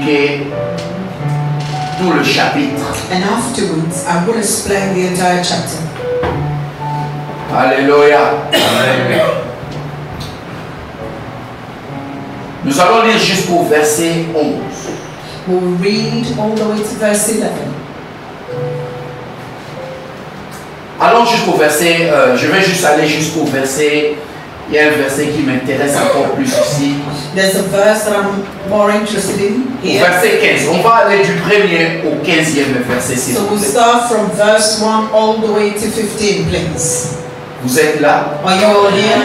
expliquer tout le chapitre. And afterwards, I will explain the entire chapter. Alléluia. Nous allons lire jusqu'au verset 11. We'll read all the way to verse 11. Allons jusqu'au verset, je vais juste aller jusqu'au verset, il y a un verset qui m'intéresse encore plus ici. There's a verse that I'm more interested in Au here. verset 15, on va aller du 1er au 15e verset. s'il So vous we'll plaît. start from verse 1 all the way to 15, please. Vous êtes là? Are you all here?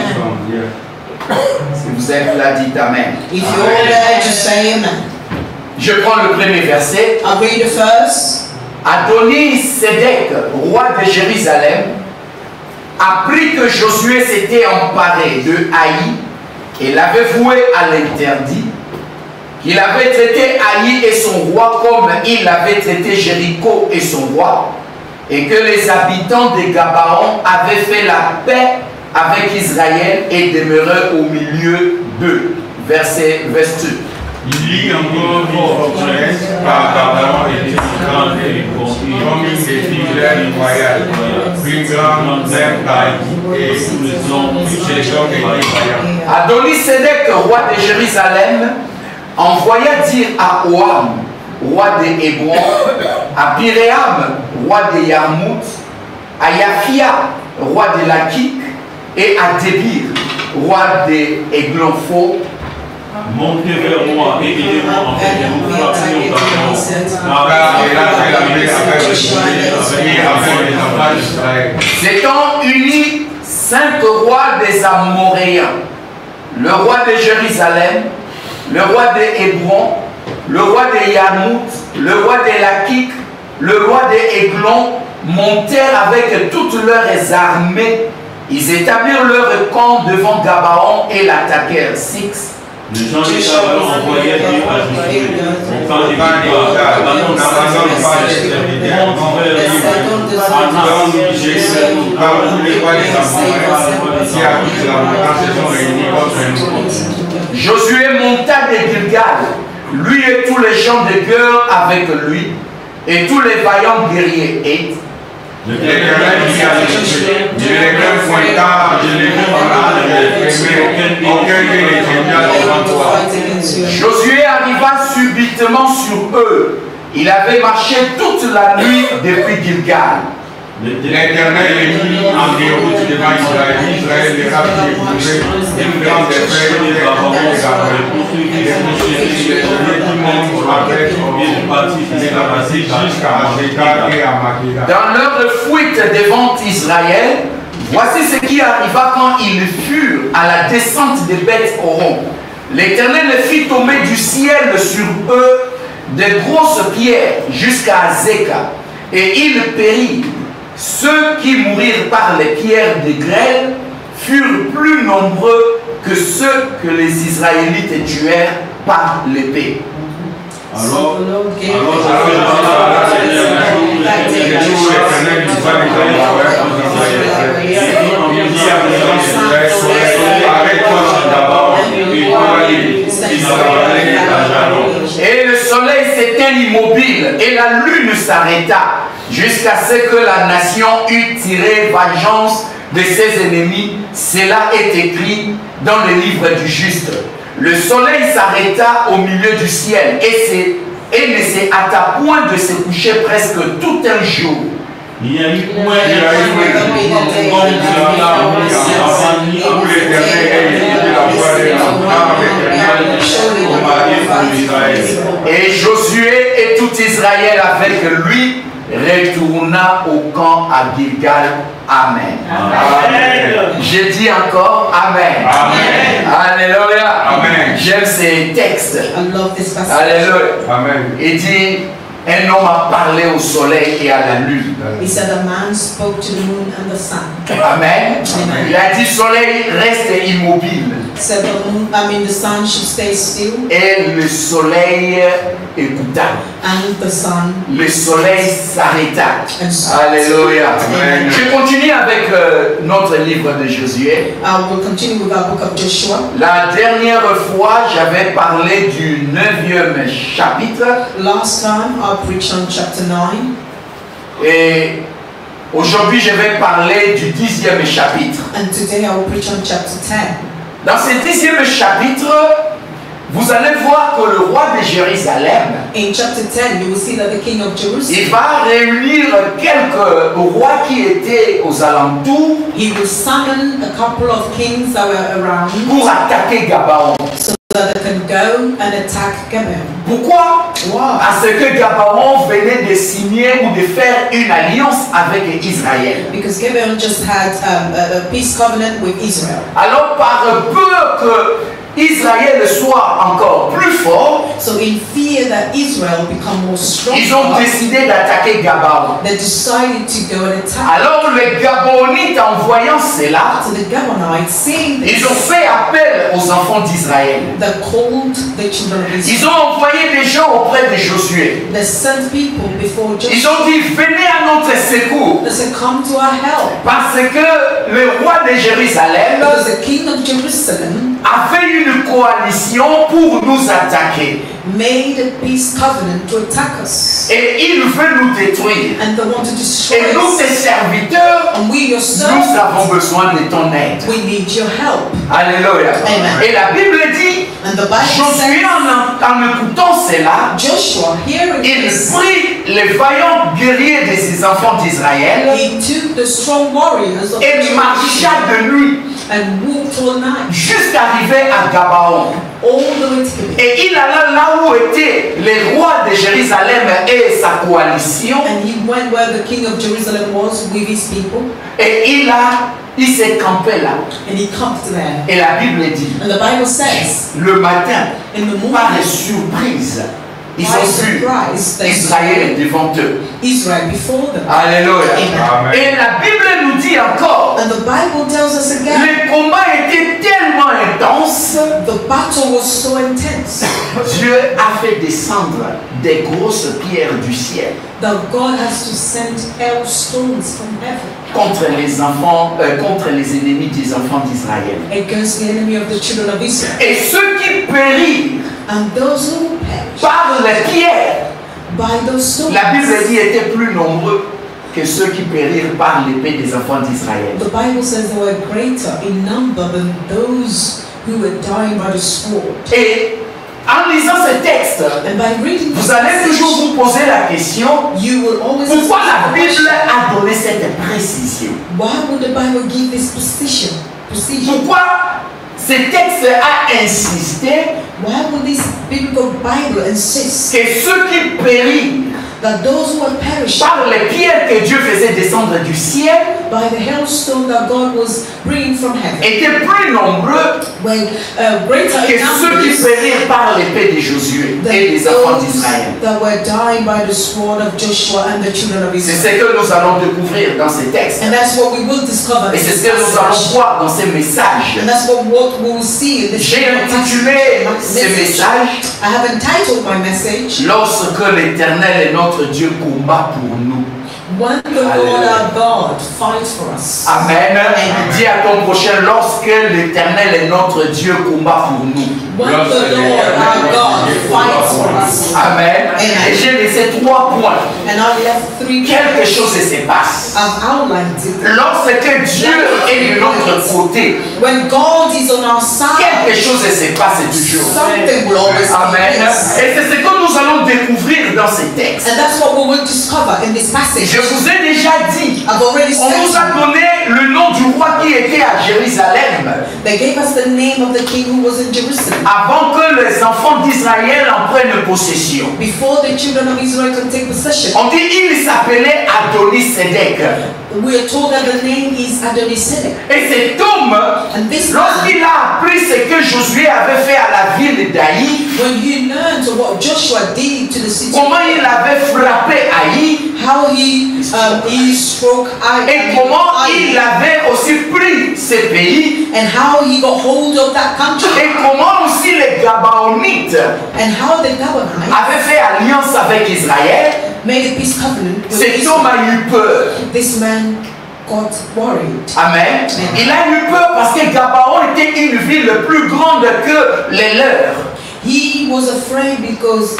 Si vous êtes là, dites Amen. If you're all there, just say amen. Je prends le premier verset. I'll read the first. Adoni-Sédec, roi de Jérusalem, apprit que Josué s'était emparé de Haï et l'avait voué à l'interdit, qu'il avait traité Haï et son roi comme il avait traité Jéricho et son roi, et que les habitants de Gabaon avaient fait la paix avec Israël et demeuraient au milieu d'eux. Verset 2. Il lit encore une forteresse par Gabaon et des grands comme une des villes royales, plus grande même qu'Haï et sous les hommes et Adoni-Sédec, roi de Jérusalem, envoya dire à Oam, roi de Hébron, à Piréam, roi de Yarmout, à Yaphia, roi de Lakik, et à Débir, roi de Églonfo, montez vers moi et aidez-moi en fait de vous frapper au s'étant unis 5 rois des Amoréens, le roi de Jérusalem, le roi de Hébron, le roi de Yarmout, le roi de Lakik, le roi de Églon, montèrent avec toutes leurs armées. Ils établirent leur camp devant Gabaon et l'attaquèrent. 6. Les gens de Gabaon envoyaient dire à Josué, au camp des Gilboa, abandonne pas les serviteurs, monte vers lui, attends, Jésus, car tous les rois des Amoréens qui habitent la montagne se sont réunis contre nous. Josué monta de Gilgal, lui et tous les gens de guerre avec lui, et tous les vaillants guerriers. Et L'Éternel dit à Josué, je l'ai même pointard, je l'ai vu malade, aucun de les tribunaux devant toi. Josué arriva subitement sur eux. Il avait marché toute la nuit depuis Gilgal. L'Éternel les mit en déroute devant Israël. Israël les a épousés une grande défaite et les tout le monde rappelle jusqu'à Azekah et à Makeda. Dans leur fuite devant Israël, voici ce qui arriva quand ils furent à la descente des Beth-Horon. L'Éternel fit tomber du ciel sur eux de grosses pierres jusqu'à Azekah, et ils périrent. Ceux qui mourirent par les pierres de grêle furent plus nombreux que ceux que les Israélites tuèrent par l'épée. Alors, et le soleil s'était immobile et la lune s'arrêta jusqu'à ce que la nation eût tiré vengeance de ses ennemis. Cela est écrit dans le livre du juste. Le soleil s'arrêta au milieu du ciel et ne s'est hâta point de se coucher presque tout un jour. il y a eu point de où l'Éternel a écouté la voix de l'Éternel. Et Josué et tout Israël avec lui retourna au camp à Gilgal. Amen. Amen. Je dis encore Amen. Amen. Alléluia. Amen. J'aime ces textes. I love this passage. Alléluia. Amen. Il dit, un homme a parlé au soleil et à la lune. He said a man spoke to the moon and the sun. Amen. Il a dit, soleil reste immobile. Said the moon, the sun should stay still. Et le soleil écouta. And the sun. Le soleil s'arrêta. And Alléluia. Amen. Je continue avec notre livre de Josué. We'll continue with our book of Joshua. La dernière fois, j'avais parlé du 9e chapitre. Last time I preached on chapter 9. Et aujourd'hui, je vais parler du 10e chapitre. And today I will preach on chapter 10. Dans ce 10e chapitre, vous allez voir que le roi de Jérusalem, In chapter 10, you will see that the king of Jerusalem, il va réunir quelques rois qui étaient aux alentours he will summon a couple of kings that were around pour attaquer Gabaon. so that they can go and attack Gibeon. Pourquoi? Wow. Parce que Gabaon venait de signer ou de faire une alliance avec Israël. Because Gibeon just had a peace covenant with Israel. Alors par peur que Israël soit encore plus fort, So in fear that Israel become more ils ont strong, décidé d'attaquer Gabaon. they decided to go and attack. Alors les Gabonites, en voyant cela, So the Gabonites, seeing ils ont this, fait appel aux enfants d'Israël. they called the children of Ils Israel. ont envoyé des gens auprès de Josué. They sent people before Ils Joshua. ont dit, venez à notre secours. They said, come to our help. Parce que le roi de Jérusalem Because the king of Jerusalem a fait une coalition pour nous attaquer. made a peace covenant to attack us. Et il veut nous détruire. And they want to destroy Et nous, tes us. serviteurs, And we, your nous servants, avons besoin de ton aide. we need your help. Alléluia. Amen. Et la Bible dit, And the Bible Josué, says, en écoutant cela, Joshua, hearing il this, prit les vaillants guerriers de ses enfants d'Israël he took the strong warriors of et marcha Israel de nuit and walked all night, jusqu'à arriver à Gabaon. all the way to Gibeon. Et il alla là où étaient les rois de Jérusalem et sa coalition. And he went where the king of Jerusalem was with his people, Et il s'est campé là. and he camped there. Et la Bible dit, And the Bible says, le matin, in the par morning, surprise, ils by ont vu surprise, they saw Israël devant eux. Israel before them. Alléluia. Amen. Et la Bible nous dit encore, And the Bible tells us again, le combat était tellement intense, the battle was so intense Dieu a fait descendre des grosses pierres du ciel that God has to send hailstones from heaven contre les enfants, contre les ennemis des enfants d'Israël. against the enemy of the children of Israel. Et ceux qui périrent And those who perished par les pierres, by those stones, la Bible dit, étaient plus nombreux que ceux qui périrent par l'épée des enfants d'Israël. the Bible says they were greater in number than those who were dying by the sword. Et en lisant ce texte, And by reading this vous allez toujours passage, vous poser la question, you will always pourquoi ask la the Bible question, a donné cette précision? why would the Bible give this precision? Pourquoi ce texte a insisté Why would this biblical Bible insist que ceux qui périrent that those who are perishing par les pierres que Dieu faisait descendre du ciel by the hailstone that God was bringing from heaven étaient plus nombreux were greater que in ceux qui numbers périrent par l'épée de Josué et than les enfants those d'Israël? that were dying by the sword of Joshua and the children of C'est Israel? ce que nous allons découvrir dans ces textes. And that's what we will discover Et in c'est this ce que nous allons passage. voir dans ces messages. And that's what we will see in this J'ai intitulé ces messages I have entitled my message, Lorsque l'Éternel est notre Dieu combat pour nous. When the Lord our God fights for us. Amen. Amen. Dis à ton prochain, lorsque l'Éternel est notre Dieu combat pour nous. When the Lord our God fights for us. Amen. Amen. Et j'ai laissé 3 points. And I left 3 Quelque chose se passe. I've outlined it. Lorsque Dieu est de notre côté, When God is on our side, quelque chose se passe toujours. something will always Amen. take place. Et c'est ce que nous allons découvrir dans ces textes. And that's what we will discover in this passage. Je vous ai déjà dit, I've already on nous a said donné le nom du roi qui était à Jérusalem they gave us the name of the king who was in Jerusalem avant que les enfants d'Israël en prennent possession. before the children of Israel can take possession. On dit il s'appelait Adonisédek. We are told that the name is Adonisedek. Et cet homme, And this man, lorsqu'il a appris ce que Josué avait fait à la ville d'Aï, when he learned what Joshua did to the city, comment il avait frappé Aï, how he struck Ai, et comment il avait aussi pris ce pays, and how he got hold of that country, et comment aussi les Gabaonites and how the Gabonites avaient fait alliance avec Israël, made a peace covenant with cet Israel, homme a eu peur. this man got worried. Amen. Il a eu peur parce que Gabaon était une ville plus grande que les leurs. He was afraid because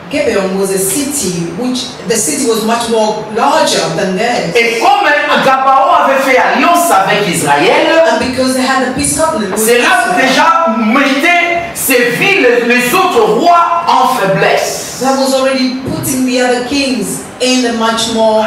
Gibeon was a city, which the city was much more larger than theirs. Et comme Gabaon avait fait alliance avec Israël, And because they had a peace covenant with cela Israel, déjà mettait ces villes, les autres rois, en faiblesse. that was already putting the other kings in a much more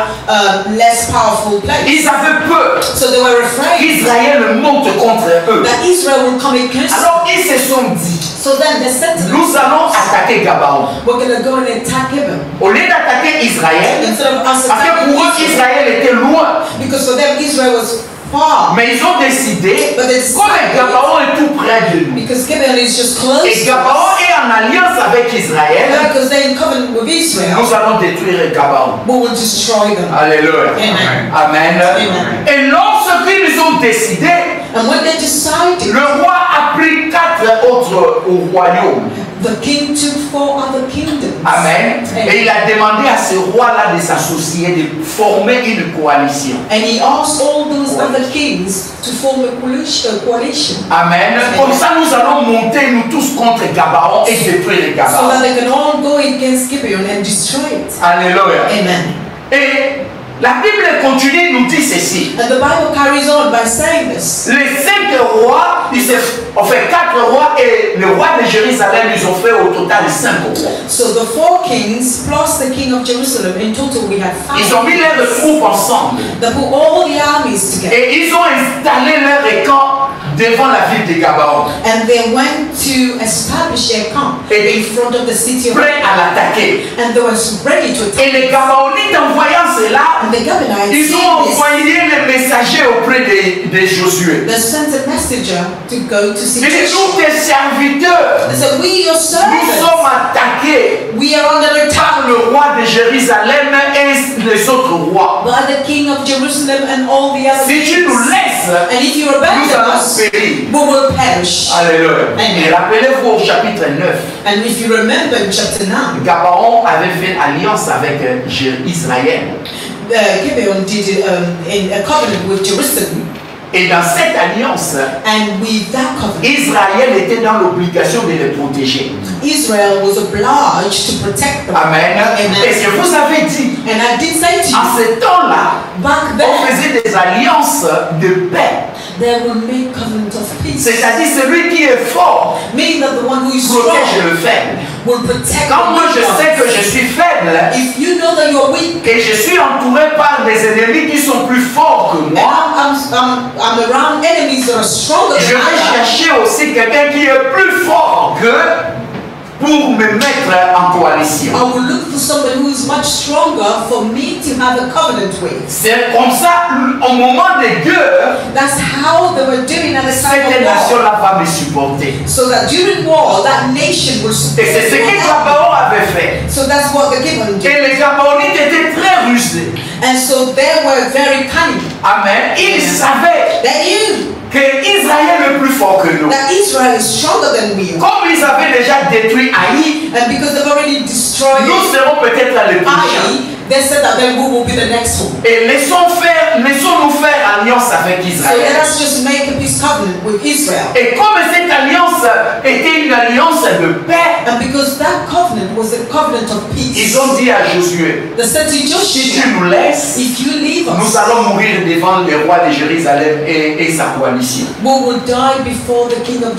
less powerful place. Ils avaient peur So they were afraid qu'Israël monte contre eux. that Israel will come against them. Alors ils se sont dit, So then they said to them, nous allons attaquer Gabaon. we're going to go and attack Gibeon. Au lieu d'attaquer Israël, Instead of us parce que attacking pour eux Israel, Israël était loin, because for them Israel was far, mais ils ont décidé, But they comme decided- Gabaon est tout près de nous, because Gibeon is just close et to Gabaon us, est en alliance avec Israël, and because they're in covenant with Israel, nous allons détruire Gabaon. we will destroy them. Alléluia. Amen. Amen. Amen. Et lorsqu'ils ont décidé, And when they decided, le roi a pris 4 autres au royaume. the king took 4 other kingdoms. Amen. Et il a demandé à ce roi-là de s'associer, de former une coalition. And he asked all those other kings to form a coalition Amen. Comme ça, nous allons monter, nous tous, contre Gabaon et détruire so Gabaon. that they can all go against Gibeon and destroy it. Alléluia. Amen. Et la Bible continue, nous dit ceci. And the Bible carries on by saying this. Les 5 rois, ont fait 4 rois et le roi de Jérusalem, ils ont fait au total 5 rois. So the 4 kings plus the king of Jerusalem, in total we had 5. Ils ont mis leurs troupes ensemble They put all the armies together. et ils ont installé leur camp devant la ville de Gabaon, And they went to establish their camp in front of the city of prêts à l'attaquer. and they were ready to attack. Et les Gabaonites, en voyant cela, And the Gibeonites, ils ont seeing this, envoyé les messagers auprès de Josué. they sent a messenger to go to see Ils disent, Joshua. nous tes serviteurs, They said, we your nous servants, sommes attaqués we are under attack par le roi de Jérusalem et les autres rois. by the king of Jerusalem and all the other Si tu kings. nous laisses, And if you nous abandon allons us, périr. we will perish. Alléluia. Amen. Et rappelez-vous au chapitre 9, And if you remember in chapter 9, Gabaon avait fait alliance avec Israël. Gibeon did in a covenant with Jerusalem. Et dans cette alliance, And with that covenant, Israël était dans l'obligation de les protéger. Israel was obliged to protect them. Amen. Amen. Et je vous avais dit, And I did say to en you, ce temps-là, back on then, faisait des alliances de paix. they will make covenant of peace. C'est-à-dire celui qui est fort Meaning that the one who is protège strong le faible. will protect Quand moi the je weak sais que ones. je suis faible If you know that you're weak, et je suis entouré par des ennemis qui sont plus forts que and moi, I'm around enemies that are stronger je than vais I am, chercher aussi quelqu'un qui est plus fort que pour me mettre en coalition. I will look for somebody who is much stronger for me to have a covenant with. C'est comme ça, au moment des guerres, That's how they were doing at the time cette of war. nation-là va me supporter. So that during war, that nation will support Et c'est ce que one another. Gabaon avait fait. So that's what the Gibeon did. Et les Gabaonites étaient très rusés. And so they were very cunning. Amen. Ils savaient They knew que Israël est plus fort que nous. that Israel is stronger than we are. Comme ils avaient déjà détruit Haï, And because they've already destroyed nous serons peut-être les prochains. Ai, they said that then we will be the next one. Et laissons-nous faire alliance avec So Israël. let us just make a peace covenant with Israel. Et comme cette alliance était une alliance de paix, And because that covenant was a covenant of peace, ils ont dit à Josué, they said to si tu Joshua, nous laisses, if you leave nous us, allons mourir devant le roi de Jérusalem et sa coalition. we will die before the king of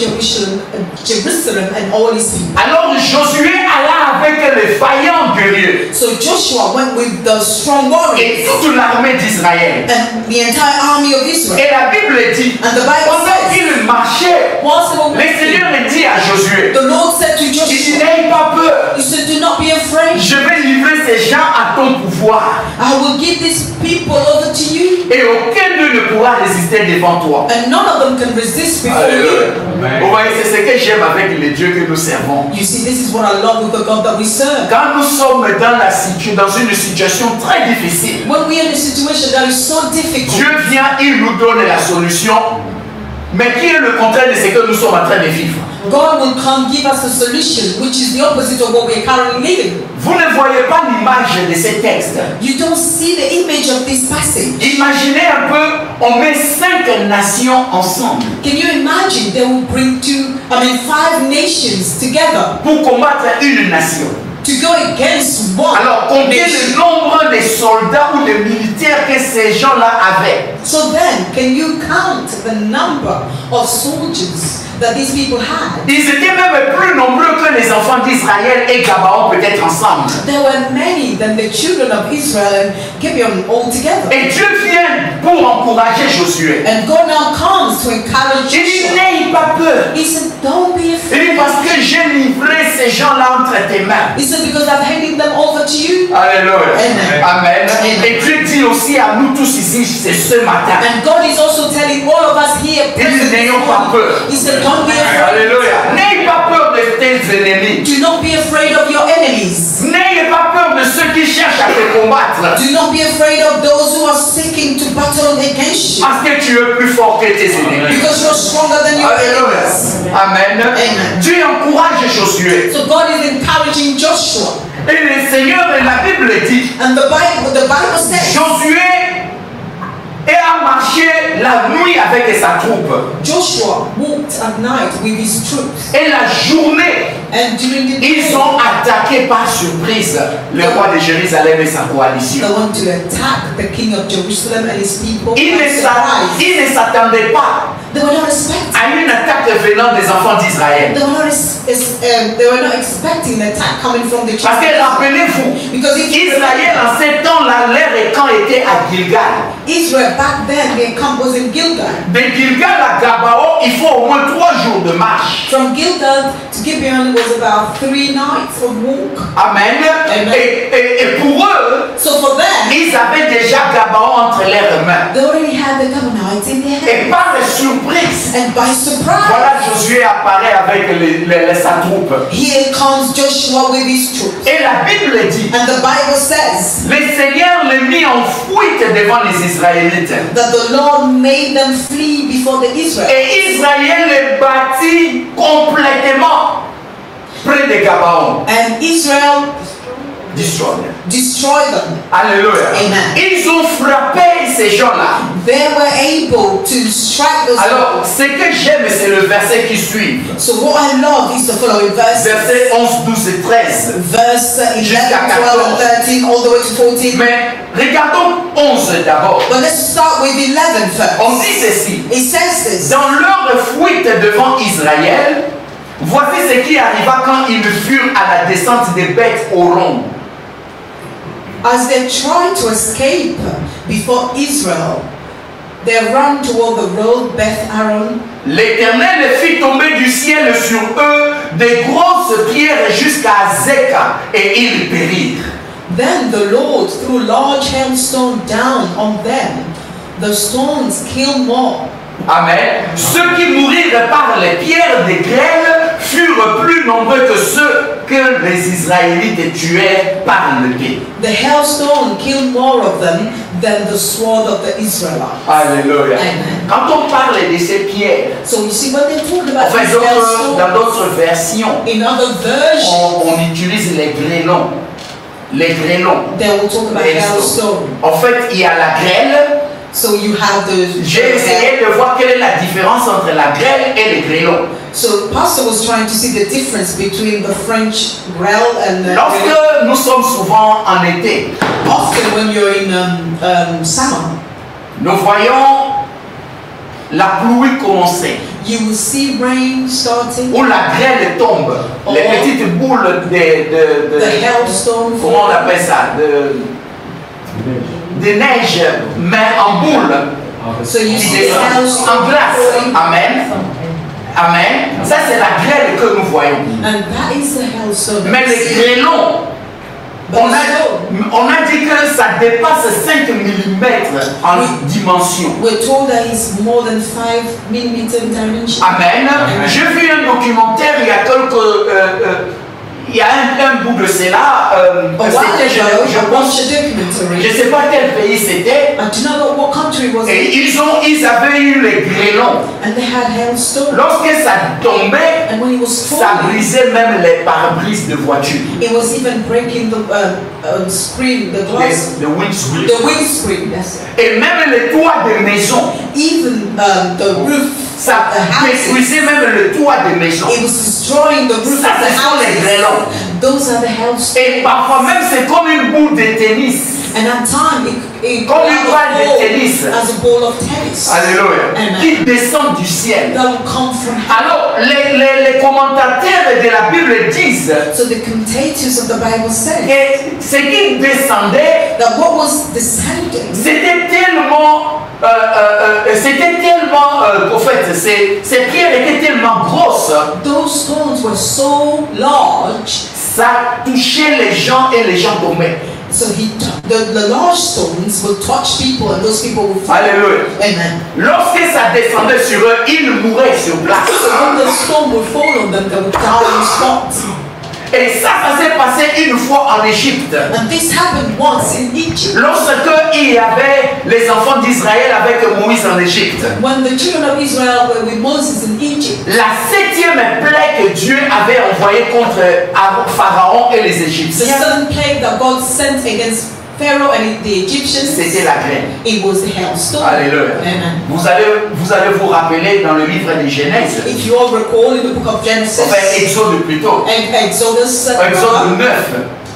Jerusalem and all his people. Alors Josué alla avec les vaillants guerriers So Joshua went with the strong warriors et toute l'armée d'Israël. and the entire army of Israel. Et la Bible dit, And the Bible pendant says, qu'ils marchaient, whilst they were le Seigneur walking, dit à Josué, the Lord said to il dit, Joshua, n'aie pas peur, he said, do not be afraid. je vais livrer ces gens à ton pouvoir I will give these people over to you, et aucun d'eux ne pourra résister devant toi. and none of them can resist before you. Vous voyez, c'est ce que j'aime avec les dieux que nous servons. You see, this is what I love with the God that we serve. Quand nous sommes dans une situation très difficile, When we are in a situation that is so difficult, Dieu vient, il nous donne la solution, mais qui est le contraire de ce que nous sommes en train de vivre. God will come give us a solution, which is the opposite of what we are currently living. Vous ne voyez pas l'image de ces textes. You don't see the image of this passage. Imaginez un peu, on met 5 nations ensemble. Can you imagine they will bring 5 nations together Pour combattre une nation. to go against one Alors, combien nation? le nombre de soldats ou de militaires que ces gens-là avaient? So then, can you count the number of soldiers that these people had? Ils étaient même plus nombreux que les enfants d'Israël et Gabaon peut-être ensemble. There were many than the children of Israel and Gibeon all together. Et Dieu vient pour encourager Josué. And God now comes to encourage Il dit, Joshua. n'aie pas peur. He said, don't be Il dit, afraid. parce que j'ai livré ces gens-là entre tes mains. He said, because I've handed them over to you. Alléluia. Amen. Amen. Amen. Et Dieu dit aussi à nous tous ici, c'est ce matin. And God is also telling all of us here Il dit, present this n'ayons pas morning. peur. He said, don't be afraid. Alléluia. N'ayez pas peur de tes ennemis. Do not be afraid of your enemies. N'ayez pas peur de ceux qui cherchent à te combattre. Do not be afraid of those who are seeking to battle against you. Parce que tu es plus fort que tes ennemis. Because you're stronger than your Alléluia. enemies. Amen. Amen. Dieu encourage Josué. So God is encouraging Joshua. Et le Seigneur et la Bible dit, And the Bible says Josué a marché la nuit avec sa troupe. Joshua walked at night with his troops. Et la journée, And during the ils day, ont attaqué par surprise le roi de Jérusalem et sa coalition. they want to attack the king of Jerusalem and his people. Ils by surprise. ne s'attendaient pas They were not expecting. à une attaque venant des enfants d'Israël. They were not expecting an attack coming from the Parce que children. rappelez-vous, Because if you Israël en ces temps-là, leur camp était à Gilgal. Israel back then, their camp was in Gilgal. De Gilgal à Gabaon, il faut au moins 3 jours de marche. From Gilgal to Gibeon was about 3 nights of walk. Amen. Amen. Et pour eux, So for them, ils avaient déjà Gabaon entre leurs mains. they already had the Canaanites in their Et hands. par surprise, And by surprise, voilà Josué apparaît avec sa troupe. here comes Joshua with his troops. Et la Bible dit, And the Bible says le Seigneur les mit en fuite devant les Israélites. that the Lord made them flee before the Israelites. Et Israël les bâtit complètement près de Gabaon. And Israel Destroyed. destroyed them. Alléluia. Amen. Ils ont frappé ces gens-là. They were able to strike those Alors, people. ce que j'aime, c'est le verset qui suit. So what I love is the following verses. Versets 11, 12 et 13. Verse 11, Jusqu'à 12, and 13, all the way to 14. Mais regardons 11 d'abord. But let's start with 11 On first. dit ceci. It says this. Dans leur fuite devant Israël, voici ce qui arriva quand ils furent à la descente des bêtes au rond. As they tried to escape before Israel, they ran toward the road Beth Aaron. L'Éternel fit tomber du ciel sur eux des grosses pierres jusqu'à Zeka et ils périrent. Then the Lord threw large hailstones down on them. The stones killed more. Amen. Ceux qui mourirent par les pierres des grêles furent plus nombreux que ceux que les Israélites tuaient par l'épée. The hailstone killed more of them than the sword of the Israelites. Alléluia. Amen. Quand on parle de ces pierres, So you see, when they talk about enfin, these dans hailstones, d'autres versions, in other versions, on utilise les grêlons. Les grêlons. they will talk about hailstone. En fait, il y a la grêle. So you have the. J'ai essayé de voir quelle est la différence entre la grêle et les grêlons. So Pastor was trying to see the difference between the French grêle and the. Lorsque nous sommes souvent en été, Often when you're in summer, nous voyons la pluie commencer, you will see rain starting, où la grêle tombe, les Oh. petites boules the hailstone. comment on appelle ça, de neige, mais en boule, So you qui see descend hailstone en glace. Amen. Amen. Ça c'est la grêle que nous voyons. and that is the hailstone. Mais les grêlons, on a dit que ça dépasse 5 mm en dimension. We're told that it's more than 5 millimeters in dimension. Amen. J'ai vu un documentaire il y a il y a un bout de cela, c'était, je pense, je ne sais pas quel pays c'était, et ils avaient eu les grêlons. Lorsque ça tombait, ça brisait même les pare-brises de voitures. It was even breaking the screen, the glass, The windscreen. the windscreen. That's it. Et même les toits des maisons. Even the roof. Ça détruisait même le toit des maisons. It was destroying the roof Ça, of the ce sont les houses. grêlons. Those are the hailstones. Et parfois même c'est comme une boule de tennis. And at times it Comme une balle de tennis. as a ball of tennis. Alléluia. Amen. Qui descend du ciel. That will come from heaven. Alors, les commentateurs de la Bible disent So the commentators of the Bible say que ce qui descendait, that what was descending, c'était tellement, au fait, ces pierres étaient tellement grosses, those stones were so large. ça touchait les gens et les gens tombaient. So the large stones will touch people and those people will fall. Alléluia. Amen. Lorsque ça descendait sur eux, ils mouraient sur place. So when the stone would fall on them, they would die on the spot. Et ça s'est passé une fois en Égypte. And this happened once in Egypt. Lorsque il y avait les enfants d'Israël avec Moïse en Égypte. When the children of Israel were with Moses in Egypt. La 7e plaie que Dieu avait envoyée contre Pharaon et les The Égyptiens, seventh plague that God sent against Pharaoh and the Egyptians. c'était la graine. It was the hailstone. Alléluia. Amen. Vous allez vous rappeler dans le livre des Genèse, If you all recall in the book of Genesis, enfin Exode plutôt, Exodus, Exode 9,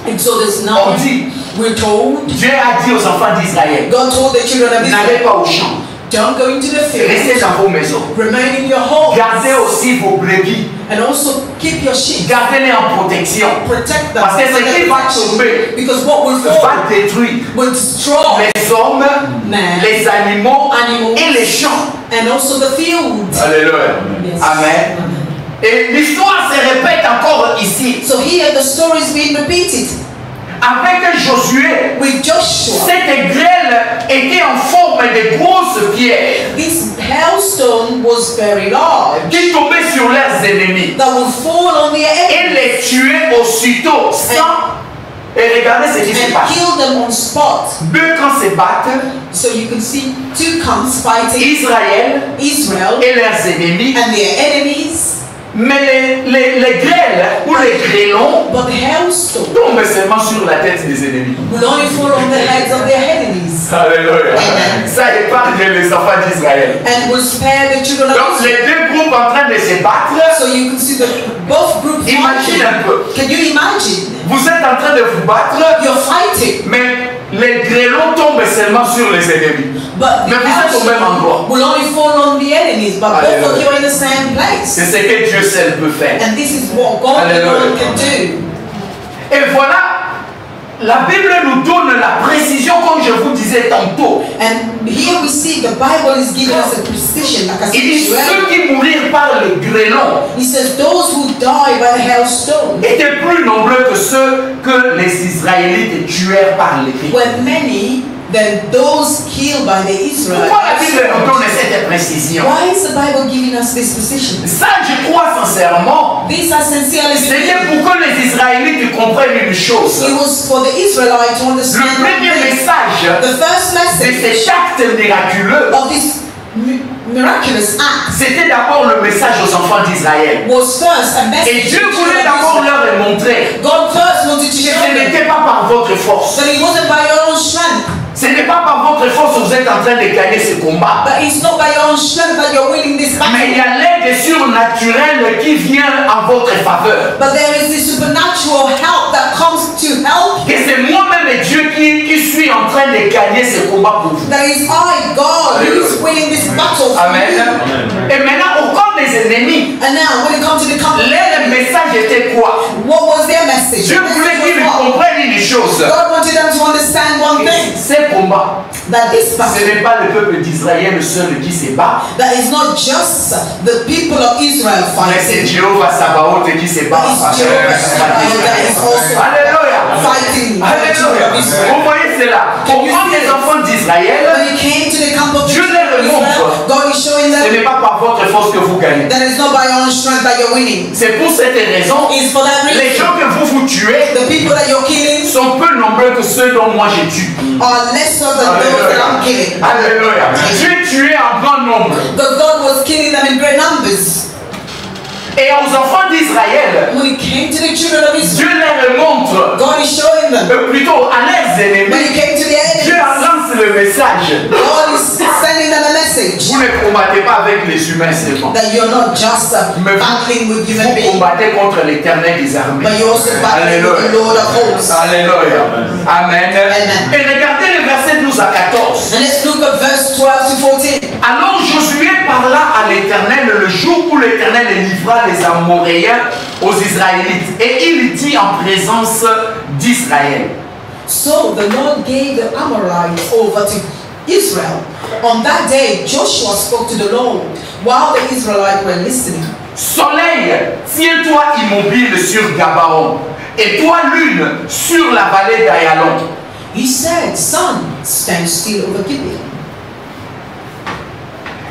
Exodus 9, on dit, we're told, Dieu a dit aux enfants d'Israël, God told the children of n'allez Israel, pas au champ, don't go into the restez field, dans vos maisons, remain in your homes, gardez aussi vos brebis, and also keep your sheep, gardez-les en protection, protect them, parce que ce qui va tomber because what will fall va détruire will destroy les hommes, man, les animaux animals, et les champs. and also the field. Alléluia. Yes. Amen. Et l'histoire se répète encore ici. So here the story is being repeated Avec Josué, with Joshua. cette grêle était en forme de grosses pierres This hailstone was very large qui tombaient sur leurs ennemis that will fall on their et enemies les tuaient aussitôt sans. Et regardez ce qui se and passe. kill them on spot. Deux camps se battent, So you can see two camps fighting, Israël Israel et leurs ennemis. and their enemies, Mais les grêles ou les grêlons but the hailstone tombent seulement sur la tête des ennemis. will only fall on the heads of their enemies Alléluia. Amen. Ça épargne les enfants d'Israël. and will spare the children of Donc les Israel. deux groupes en train de se battre. So you can see both groups Imagine fighting. un peu. Can you imagine? Vous êtes en train de vous battre, You're fighting, mais les grêlons tombent seulement sur les ennemis. but the Mais vous êtes au même endroit. hailstone will only fall on the enemies, but both of Hallelujah. you are in the same place. C'est ce que Dieu seul peut faire. And this is what God alone can do. Et voilà, la Bible nous donne la précision comme je vous disais tantôt. And here we see the Bible is giving us a precision, like I said Il dit to you ceux earlier. qui mourirent par le grêlon He says those who die by the hailstone étaient plus nombreux que ceux que les Israélites tuèrent par l'épée. were many than those killed by the Israelites. Pourquoi la Bible nous donne cette précision? Why is the Bible giving us this precision? Ça, je crois sincèrement, These are sincerely c'était speaking. pour que les Israélites comprennent une chose. It was for the Israelites to Le understand premier message the first de message cet acte miraculeux, of this miraculous act c'était d'abord le message aux enfants d'Israël. was first a Et message Dieu to voulait the d'abord Israelites. leur montrer God first wanted to que show ce them n'était pas par votre force. that it wasn't by your own strength, Ce n'est pas par votre force que vous êtes en train de gagner ce combat. but it's not by your own strength that you're winning this battle. Mais il y a l'aide surnaturelle qui vient en votre faveur. But there is this supernatural help that comes to help. Et c'est moi-même et Dieu qui suis en train de gagner ce combat pour vous. That is I, God, who is winning this battle for Amen. you. Et maintenant, au camp des ennemis, And now, when it comes to the company, leur message était quoi? what was their message? Dieu The voulait message qu'ils was what? comprennent une chose. God wanted them to understand one thing, Ce combat, that this ce battle, n'est pas le peuple d'Israël seul qui se bat, that is not just the people of Israel mais c'est fighting, Jéhovah Sabaoth qui se bat. but it's Jehovah Sabaoth that is also Alléluia. fighting for the children Alléluia. of Israel. Vous voyez, cela? Au camp des enfants d'Israël, When it came to the camp of Dieu les montre. Israel, God is showing Ce them n'est pas par votre force que vous gagnez. that it's not by your own strength that you're winning. C'est pour cette raison, It's for that les reason. gens que vous tuez The people that you're killing sont peu nombreux que ceux dont moi j'ai tué. are lesser than those that I'm killing. Alléluia. Dieu tuait en grand nombre. But God was killing them in great numbers. Et aux enfants d'Israël, When it came to the children of Dieu Israel, les montre, God is showing them. plutôt à leurs When ennemis, it came to the Dieu enemies, lance le message. God is sending them a message Vous ne combattez pas avec les humains seulement. that you're not just Mais battling with human vous beings, combattez contre l'Éternel des armées. but you're also battling with the Lord of hosts. Alléluia. Amen. Amen. Et regardez le verset 12 à 14. And let's look at verse 12 to 14. Alors Josué parla à l'Éternel le jour où l'Éternel livra les Amoréens aux Israélites. Et il dit en présence d'Israël. So the Lord gave the Amorites over to Israel. On that day, Joshua spoke to the Lord while the Israelites were listening. Soleil, tiens-toi immobile sur Gabaon, et toi lune sur la vallée d'Ayalon. He said, Sun, stand still over Gibeon.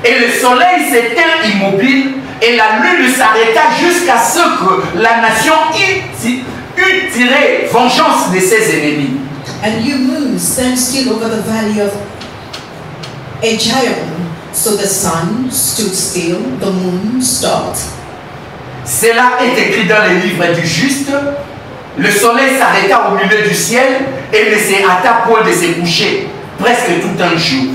Et le soleil s'éteint immobile, et la lune s'arrêta jusqu'à ce que la nation eût tiré vengeance de ses ennemis. And you moon, stand still over the valley of Ajalon. So the sun stood still, the moon stopped. Cela est écrit dans les livres du juste. Le soleil s'arrêta au milieu du ciel et ne se hâta point de se coucher, presque tout un jour.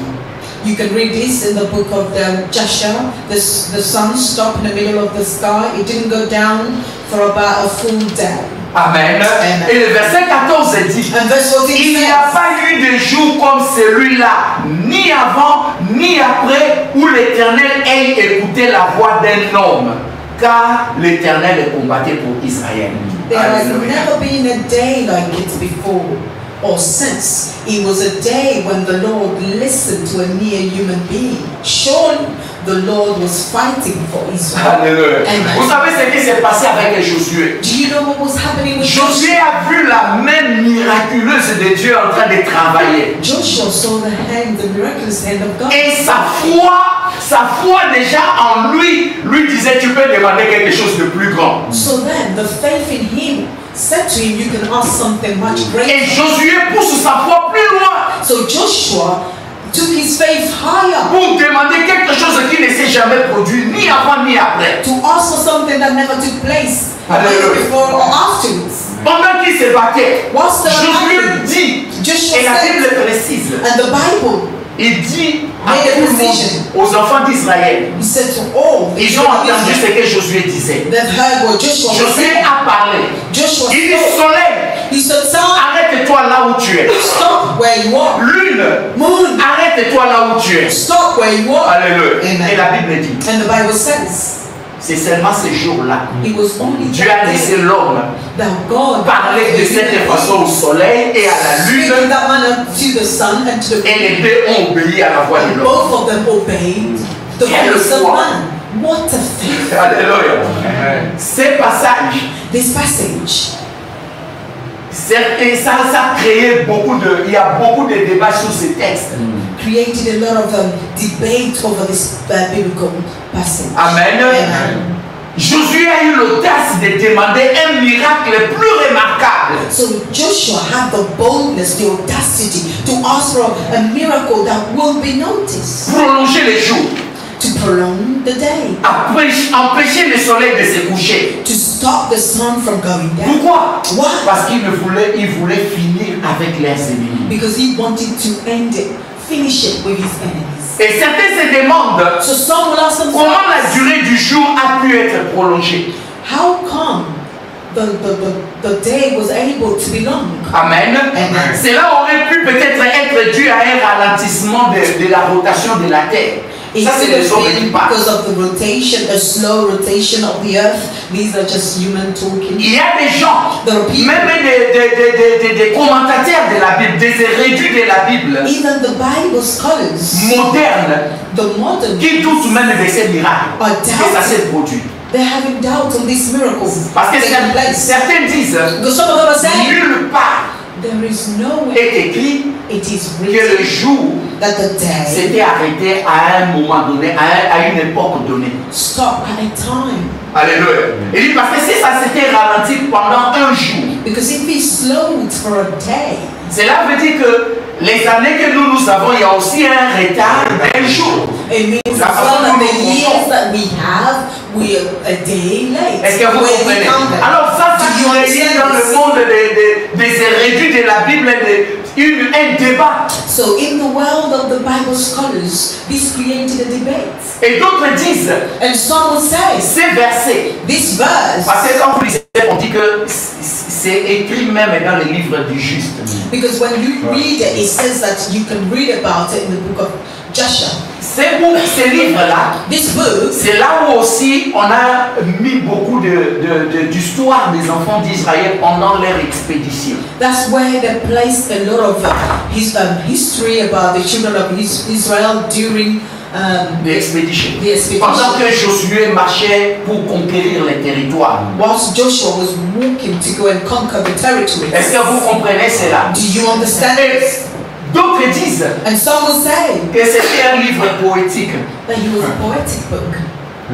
You can read this in the book of Joshua. The sun stopped in the middle of the sky. It didn't go down for about a full day. Amen. Amen. Et le verset 14 dit, And verse 14 il n'y a says, pas eu de jour comme celui-là, ni avant, ni après, où l'Éternel ait écouté la voix d'un homme, car l'Éternel combattait pour Israël. there has Alléluia. never been a day like it before or since. It was a day when the Lord listened to a mere human being. Surely the Lord was fighting for Israel. Alléluia. Amen. Vous savez ce qui s'est passé avec Josué? Do you know what was happening with Josué Joshua? a vu la main miraculeuse de Dieu en train de travailler. Joshua saw the miraculous hand of God. Et sa foi déjà en lui disait, tu peux demander quelque chose de plus grand. So then the faith in him said to him, you can ask something much Et greater. Josué pousse sa foi plus loin So Joshua took his faith higher pour demander quelque chose qui ne s'est jamais produit, ni avant ni après. to ask for something that never took place Hallelujah. before or afterwards. Pendant qu'il se battait, What's the Josué happening? dit, Joshua et la said, Bible précise, and the Bible, il dit à Made a tout le monde, decision. aux enfants d'Israël, he said to all, the ils ont children of entendu Israel, ce que Josué disait. they've heard what Joshua was Josué saying. a parlé. Joshua Il dit, spoke. soleil, He said, Sun, arrête-toi là où tu es. stop where you are. Lune, Moon, arrête-toi là où tu es. stop where you are. Alléluia. Amen. Et la Bible dit, And the Bible says, c'est seulement ce jour-là. it was only Dieu that a day laissé l'homme that God parler de cette façon au soleil et à la speaking lune, that manner to the sun and to the et les deux ont obéi à la voix de and l'homme. both of them obeyed the Quelle voice of foi. man. What a faith! Alléluia. Ces passages, This passage, et ça a créé il y a beaucoup de débats sur ces textes. created a lot of debate over this biblical passage. Amen. Amen. Josué a eu l'audace de demander un miracle plus remarquable. So Joshua had the boldness, the audacity to ask for a miracle that will be noticed, Prolonger les jours, to prolong the day, empêcher le soleil de se coucher. to stop the sun from going down. Pourquoi? Why? Parce qu'il voulait finir avec leurs ennemis. Because he wanted to end it, finish it with his enemies. Et certains se demandent So some will ask comment la themselves, durée du jour a pu être prolongée. how come the day was able to be long? Amen. Amen. Cela aurait pu peut-être être dû à un ralentissement de la rotation de la terre. It Ça, c'est could les have hommes qui been parlent. because of the rotation, a slow rotation of the earth. These are just human talking. Il y a des gens, There are people, même des commentateurs de la Bible, des érudits de la Bible even the Bible scholars, modernes, the modern, qui doutent même de ces miracles. are Et ça doubting. s'est produit. They're having doubt on this miracle Parce que taking place. certains disent, Because some of them are saying nulle part there is nowhere est écrit it is que le written jour that the day s'était arrêté à un moment donné, à une époque donnée. stop at a time. Alléluia. Il dit parce que si ça s'était ralenti pendant un jour, Because if he slowed for a day, cela veut dire que les années que nous avons, il y a aussi un retard d'un jour. it means as well that the years that we have, we are a day late. Est-ce que vous When we comprenez? count them. Alors ça Do you crée dans le understand monde des érudits de la Bible un débat. So in the world of the Bible scholars, this created a debate. Et d'autres disent, And some will say, ces versets, this verse, parce que quand vous lisez, on dit que c'est écrit même dans le livre du juste. because when you read it, it says that you can read about it in the book of Joshua. Ces livres-là, This book, c'est là où aussi on a mis beaucoup d'histoires des enfants d'Israël pendant leur expédition. that's where they placed a lot of history about the children of Israel during The expedition. the expedition. Pendant que Josué marchait pour conquérir les territoires. Whilst Joshua was walking to go and conquer the territory. Est-ce que vous comprenez cela? Do you understand Et this? d'autres disent And some will say que c'était un livre poétique. that he was a poetic book.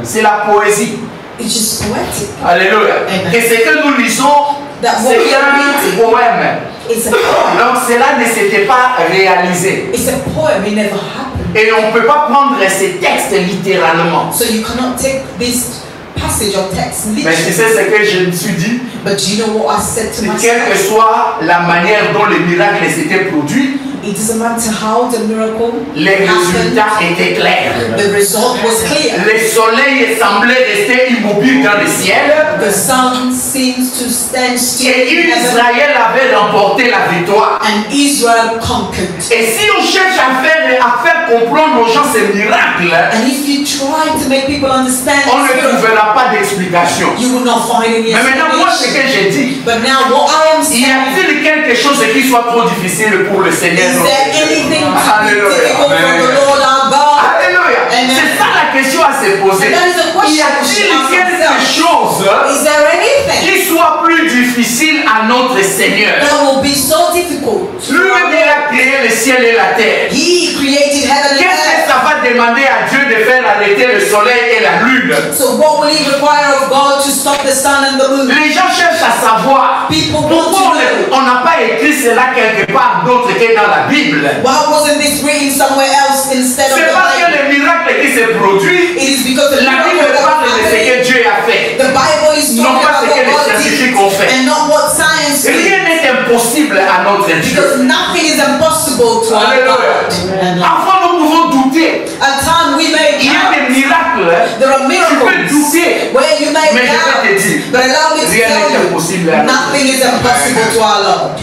C'est la poésie. It's just poetic. Alléluia. Amen. Et ce que nous lisons, That what c'est we are un reading, poème. it's a poem. Donc cela ne s'était pas réalisé. It's a poem. It never happened. Et on ne peut pas prendre ces textes littéralement. So you cannot take this passage of text Mais tu literally. sais ce que je me suis dit? But do you know what I said to Quelle que myself? soit la manière dont les miracles s'étaient produits, It doesn't matter how the miracle les happened. résultats étaient clairs. The result was clear. Le soleil semblait rester immobile dans le ciel. The sun seems to stand still Et in heaven, Israël avait remporté la victoire. and Israel conquered. Et si on cherche à faire comprendre aux gens ces miracles, And if you try to make people understand on ne this miracle, trouvera pas d'explication. you will not find any Mais maintenant, moi, ce que explanation. j'ai dit, But now what I am y saying, a-t-il quelque chose qui soit trop difficile pour le Seigneur? is there anything too Alléluia. difficult for the Lord our God? Alléluia. Amen. C'est ça la question à se poser. And that is the question Y we should a-t-il ask quelque ourselves. chose Is there anything qui soit plus difficile à notre Seigneur? that will be so difficult? Lui-même, il a créé le ciel et la terre. He created heaven and Qu'est-ce que earth. ça va demander à Dieu de faire arrêter le soleil et la lune? So what will he require of God to stop the sun and the moon? Les gens cherchent à savoir People pourquoi want to know. on n'a pas écrit cela quelque part d'autre que dans la Bible. Why wasn't this written somewhere else instead of C'est the parce que Bible? le miracle qui se produit, It is because the la Bible miracle that parle was de ce happening. que Dieu a fait. The Bible is Non talking pas about ce que what les God scientifiques did ont fait. and not what science Rien did. n'est impossible à notre Dieu. Because nothing is impossible to our Alléluia. God. Parfois nous pouvons douter. At times we may Il y a des doubt. miracles. There are Tu peux miracles douter. where you may Mais je vais te doubt. dire, But allow me to rien n'est tell impossible you, à notre nothing is impossible to our Lord.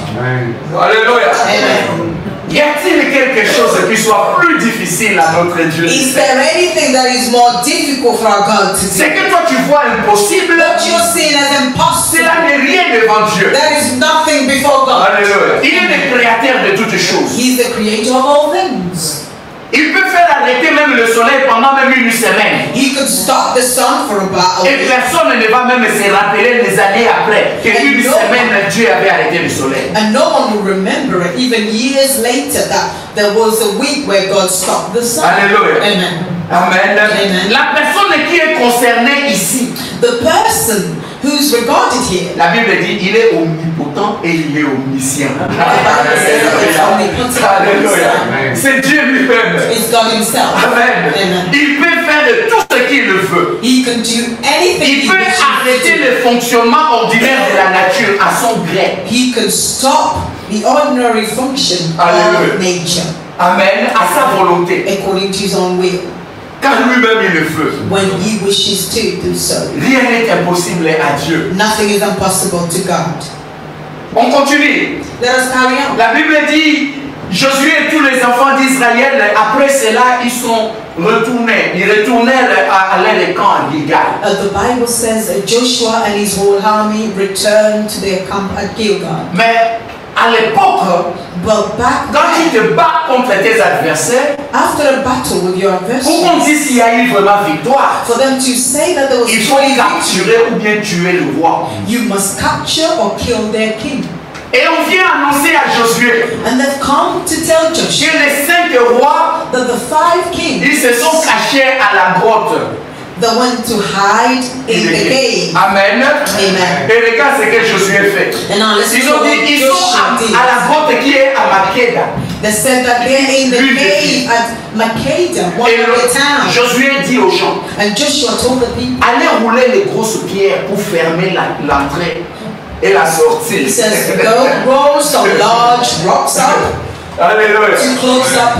Alléluia. Amen. Y a-t-il quelque chose qui soit plus difficile à notre Dieu? Is there anything that is more difficult for our God to Ce do? que toi tu vois impossible, What you're seeing as impossible, cela n'est rien devant Dieu. there is nothing before God. Alléluia. Il est le créateur de toutes choses. He's the creator of all things. Il peut faire arrêter même le soleil pendant même une semaine. He could stop the sun for about a Et week. personne ne va même se rappeler les années après qu'une semaine Dieu avait arrêté le soleil. And no one will remember it, even years later, that there was a week where God stopped the sun. Alléluia. Amen. Amen. Amen. La personne qui est concernée ici, The person who's regarded here, la Bible dit, il est omnipotent et il est omniscient. Alléluia. C'est Dieu lui-même. is God himself. Amen. Amen. Il peut faire tout ce qu'il veut. He can do anything Il he peut wishes arrêter to. le fonctionnement ordinaire de la nature à son gré. He can stop the ordinary function Hallelujah. of nature Amen. À sa volonté. according to his own will Car lui-même il le veut. when he wishes to do so. Rien n'est impossible à Dieu. Nothing is impossible to God. On continue. Let us carry on. La Bible dit, Josué et tous les enfants d'Israël, après cela, ils sont retournés. Ils retournèrent à leur camp à Gilgal. The Bible says that Joshua and his whole army returned to their camp at Gilgal. Mais à l'époque, But back quand tu then, te bats contre tes adversaires, after a battle with your pour qu'on adversaries, dise s'il y a eu vraiment victoire, for them to say that there was il faut truly victory, capturer ou bien tuer le roi. you must capture or kill their king. Et on vient annoncer à Josué, And they've come to tell Joshua que les 5 rois, that the 5 kings ils se sont cachés à la grotte. that went to hide in the cave. Amen. Amen. Et regarde ce que Josué fait. And now let's Ils look ont at dit, what ils sont Joshua did. à la grotte qui est à Makeda. They said that they're in the L'une des cave at Makeda, one Et of the towns. Josué dit aux gens, And Joshua told the people, allez rouler les grosses pierres pour fermer l'entrée et la sortie. he says, go roll some large rocks up Alléluia. to close up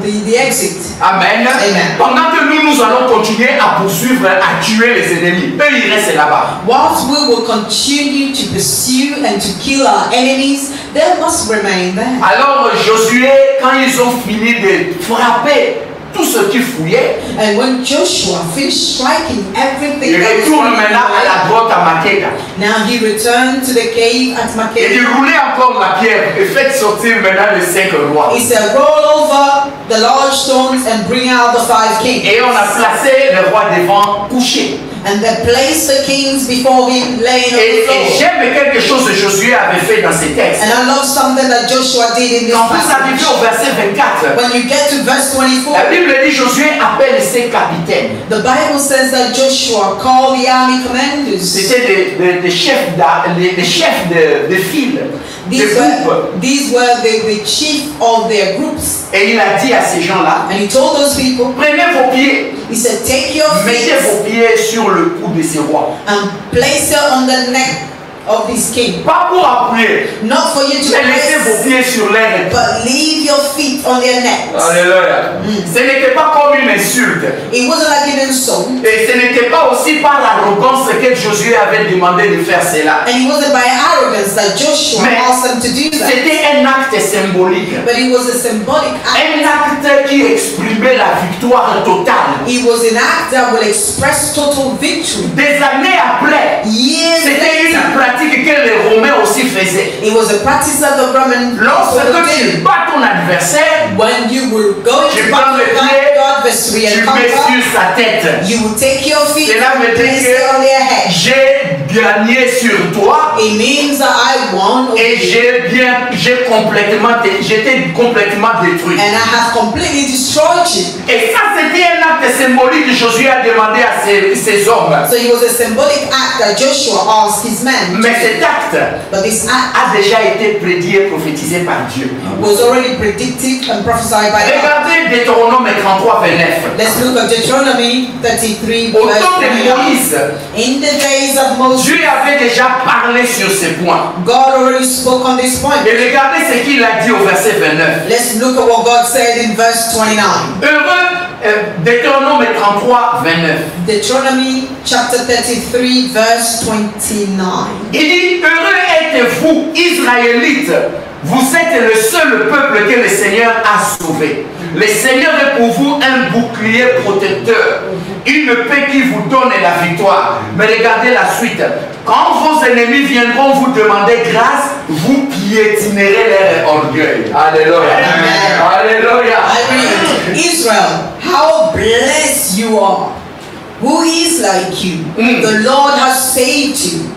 the exit. Amen. Amen. Pendant que nous allons continuer à poursuivre, à tuer les ennemis, eux ils restent là-bas. Whilst we will continue to pursue and to kill our enemies, they must remain there. Alors Josué, quand ils ont fini de frapper tout ce qui fouillait, And when Joshua finished striking everything il that was retourne running maintenant à la away, grotte à Makeda. now he returned to the cave at Et il Makeda. roulait encore la pierre et fait sortir maintenant les 5 rois. He said, roll over the large stones and bring out the 5 kings. Et on a placé le roi devant couché. And they placed the kings before him laying on Et the floor. j'aime quelque chose que Josué avait fait dans ces textes. And I love something that Joshua did in this Quand vous arrivez passage. au verset 24, When you get to verse 24, la Bible dit Josué appelle ses capitaines. the Bible says that Joshua called the army commanders. C'était des chefs de file, de groupes. These were the chief of their groups. Et il a dit à ces gens-là, And he told those people, prenez vos pieds, he said, take your mettez feet vos pieds sur le cou de ces rois. and place it on the neck of this king. Pas pour appuyer, Not for you to mais laissez vos place, pieds sur l'air. but leave your feet on their necks. Alléluia. Ce n'était pas comme une insulte. It wasn't like an insult. Et ce n'était pas aussi par l'arrogance que Josué avait demandé de faire cela. And it wasn't by arrogance that Joshua Mais asked them to do that. c'était un acte symbolique. But it was a symbolic act. Un acte qui exprimait la victoire totale. It was an act that will express total victory. Des années après, Years c'était une later, pratique que les Romains aussi faisaient. it was a practice that the Roman Lorsque people tu did. bats ton adversaire, When you will go tu to prends le battle pied, your adversary tu and mets conquer, sur sa tête. you will take your feet Cela veut and dire place it on their que head. j'ai gagné sur toi It means that I won over et you, j'étais complètement détruit. and I have completely destroyed you. Et ça, c'était un acte symbolique que Josué a demandé à ses hommes. So it was a symbolic act that Joshua asked his men. Mais cet acte But this act a déjà été prédit et prophétisé par Dieu. was already predicted and prophesied by God. Regardez Deutéronome 33, 29. Let's look at Deuteronomy 33, Au verse temps de 29. Moïse, In the days of Moses, Dieu avait déjà parlé sur ce point. God already spoke on this point. Et regardez ce qu'il a dit au verset 29. Let's look at what God said in verse 29. Deutéronome 33, 29. Deuteronomy chapter 33, verse 29. Il dit, heureux êtes-vous, Israélites, vous êtes le seul peuple que le Seigneur a sauvé. Le Seigneur est pour vous un bouclier protecteur, une paix qui vous donne la victoire. Mais regardez la suite. Quand vos ennemis viendront vous demander grâce, vous piétinerez leur orgueil. Alléluia. Amen. Alléluia. I read, Israel, how blessed you are. Who is like you? The Lord has saved you.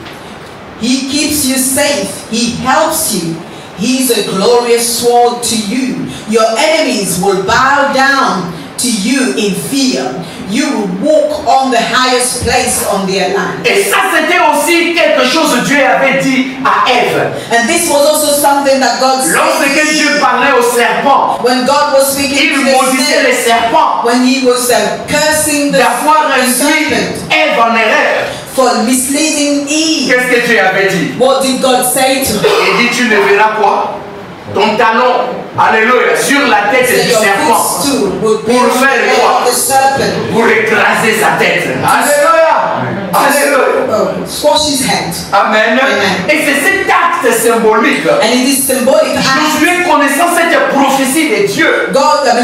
He keeps you safe. He helps you. He is a glorious sword to you. Your enemies will bow down to you in fear. You will walk on the highest place on their land. Et ça, c'était aussi quelque chose que Dieu avait dit à Ève. And this was also something that God said Lorsque to Dieu Eve. parlait au serpent, When God was speaking il to the maudissait les snake, serpents when he was cursing the d'avoir induit serpent Ève en erreur. for misleading Eve. Qu'est-ce que Dieu avait dit? What did God say to her? Il dit, tu ne verras quoi? Ton talon, alléluia, sur la tête That du your serpent footstool would be pour on the faire head quoi? of the serpent. Pour écraser sa tête. Alléluia. Alléluia. Squash his head. Amen. Amen. Et c'est cet acte symbolique. And it is symbolic act. Josué connaissant cette prophétie de Dieu.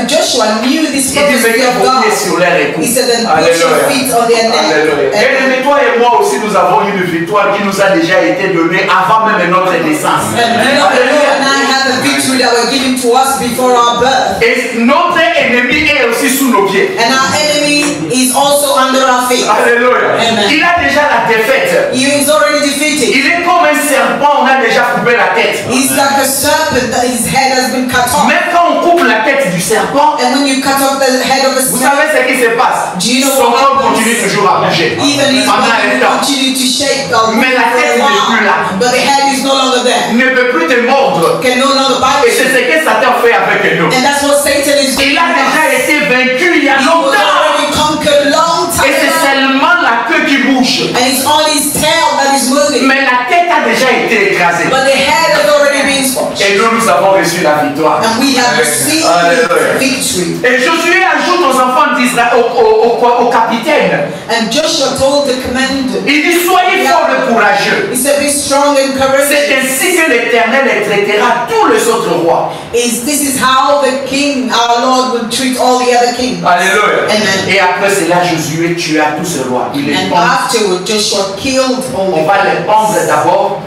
Joshua knew this Il dit, prophecy mettez of vos God. pieds sur l'air et He said, then put Alléluia. your feet on their neck. Alléluia. Et toi et moi aussi, nous avons une victoire qui nous a déjà été donnée avant même notre naissance. And you and I have a victory that was given to us before our birth. Et notre ennemi est aussi sous nos pieds. And our enemy is also under our feet. Alléluia. Amen. Il a déjà la défaite. He is already defeated. Il est comme un serpent, on a déjà coupé la tête. He's like a serpent that his head has been cut off. Même quand on coupe la tête du serpent, And when you cut off the head of a vous snake, savez ce qui se passe. do you know Son what corps happens? continue toujours à bouger. Even his Pendant un body temps. continue to shake Mais la tête n'est plus là. but the head is no longer there. Il ne peut plus te mordre. Can no longer bite Et c'est you. ce que Satan fait avec nous. And that's what Satan is doing. Il a déjà été vaincu il y a He was longtemps. already conquered long Et time c'est ago. seulement la queue qui bouge. And it's only his tail that is moving. Mais la tête a déjà été écrasée. But the head has already been squashed. Et nous avons reçu la victoire. And we have received Alléluia. victory. Et Josué ajoute aux enfants d'Israël, au capitaine, And Joshua told the commander, il dit soyez forts et courageux. he said, be strong and C'est courageous. ainsi que l'Éternel les traitera tous les autres rois. This is how the king, our Lord, would treat all the other kings. Alléluia. Amen. Et après cela, Josué tua tous ces rois. Il les And pend. afterward, Joshua killed all On the va les pendre d'abord.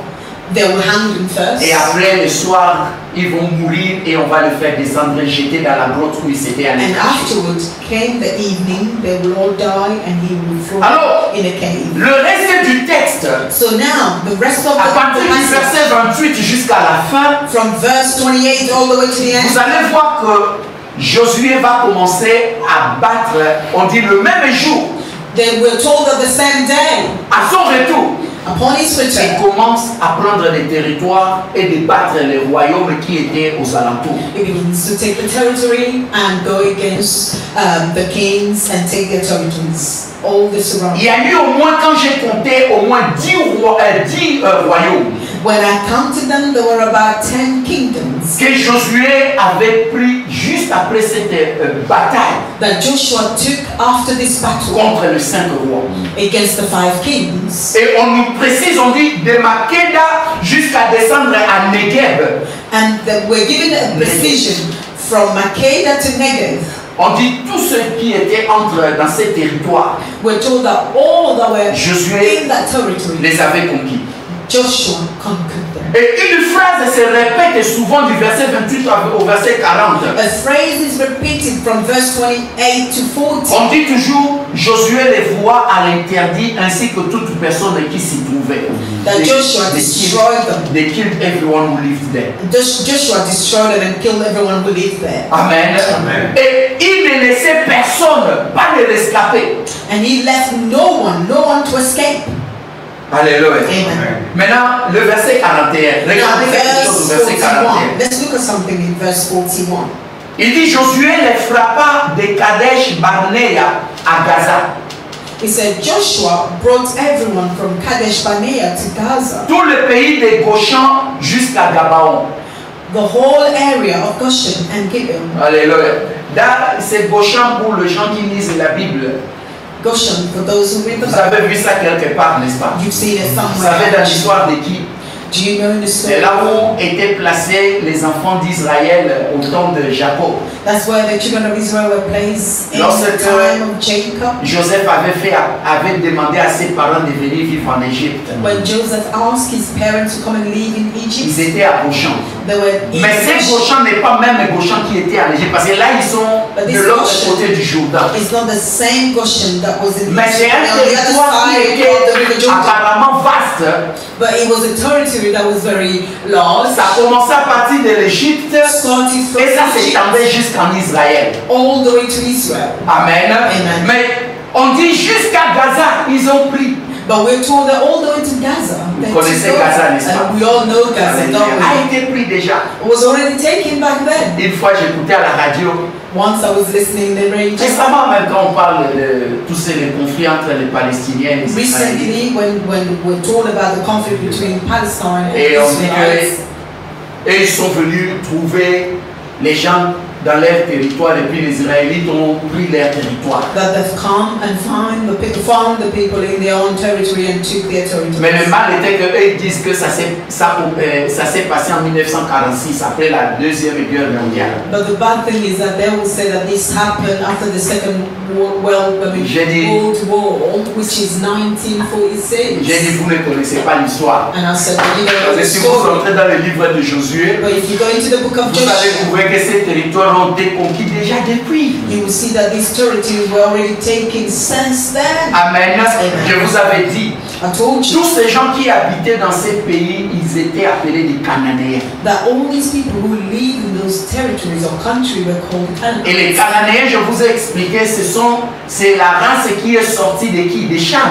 They will hang them first. Et après le soir, ils vont mourir et on va les faire descendre et jeter dans la grotte où ils s'étaient And allés. afterwards came the evening, they will all die and he will fall Alors, in a cave. le reste du texte, So now, the rest of à the partir du passage, verset 28 jusqu'à la fin, from verse 28 all the way to the end, vous allez voir que Josué va commencer à battre, on dit le même jour, they were told that the same day, à son retour, upon his il return, commence à prendre les territoires et de battre les royaumes qui étaient aux alentours. he begins to take the territory and go against the kings and take their territories, all the Il surroundings. y a eu au moins, quand j'ai compté, au moins 10 royaumes When I counted them, there were about 10 kingdoms que Josué avait pris juste après cette bataille that Joshua took after this battle contre les 5 rois. against the 5 kings. Et on nous précise, on dit de Makeda jusqu'à descendre à Negev. And that we're given a precision from Makeda to Negev. On dit tous ceux qui étaient dans ces territoires, We're told that all that were Josué in that territory, les avait conquis. Joshua conquered them. Et une phrase se répète souvent du verset 28 au verset 40. A phrase is repeated from verse 28 to 40. On dit toujours, Josué les voit à l'interdit ainsi que toute personne qui s'y trouvait. That Joshua destroyed them. They killed everyone who lived there. Joshua destroyed them and killed everyone who lived there. Amen. Amen. Et il ne laissait personne, pas de rescapé. And he left no one to escape. Alléluia. Amen. Maintenant, le verset 41. Now, Regardez quelque chose au verse verset 41. 41. Let's look at something in verse 41. Il dit Josué les frappa de Kadesh Barnea à Gaza. He said Joshua brought everyone from Kadesh Barnea to Gaza, Tout le pays de Goshen jusqu'à Gabaon. the whole area of Goshen and Gibeon. Alléluia. C'est Goshen pour les gens qui lisent la Bible. Goshen, for those who read the Vous Bible, avez vu ça quelque part, n'est-ce pas? you've seen it Vous somewhere. savez dans l'histoire de qui? Do you know the story? C'est là où étaient placés les enfants d'Israël au temps de Jacob. That's where the children of Israel were placed in Lorsque the time of Jacob. Joseph avait demandé à ses parents de venir vivre en Égypte. When Joseph asked his parents to come and live in Ils Egypt, étaient à Goshen. they were in Mais ces Goshen n'est pas même Goshen qui était en Égypte, parce que là ils sont de l'autre côté du Jourdain. It's not the same Goshen that was in Mais c'est un on the other territoire qui side of the river était Jordan. apparemment vaste. But it was a territory that was very large. Ça a commencé à partir de l'Égypte Started from et ça Egypt s'étendait jusqu'en Israël. all the way to Israel. Amen. Amen. Mais on dit jusqu'à Gaza, ils ont pris. But we're told that all the way to Gaza. they Vous connaissez took over. Gaza, n'est-ce pas? And we all know Gaza, don't A we? été pris déjà. It was already taken back then. Une fois j'écoutais à la radio, Once I was listening in the radio. récemment même quand on parle de tous ces conflits entre les Palestiniens et les Israéliens, Recently, when we're told about the conflict between Palestine and et on dit Israelites, que et ils sont venus trouver les gens dans leur territoire et puis les Israélites ont pris leur territoire. that they've come and found the people in their own territory and took their territory. Mais le mal était qu'eux ils disent que ça s'est passé en 1946 après la Deuxième Guerre mondiale. But the bad thing is that they will say that this happened after the Second World War, which is 1946. J'ai dit vous ne connaissez pas l'histoire. And I said, well, you don't know Parce the que si vous story. entrez dans le livre de Josué, But if you go into the book of vous allez Joshua, trouver que ces territoires seront déconquis déjà depuis. You will see that these territories were already taken since then. Amen. Je vous avais dit, I told you tous ces gens qui habitaient dans ces pays, ils étaient appelés des Cananéens. that all these people who live in those territories or country were called Et les Canaanites. Cananéens, je vous ai expliqué, c'est la race qui est sortie de qui? Des Cham,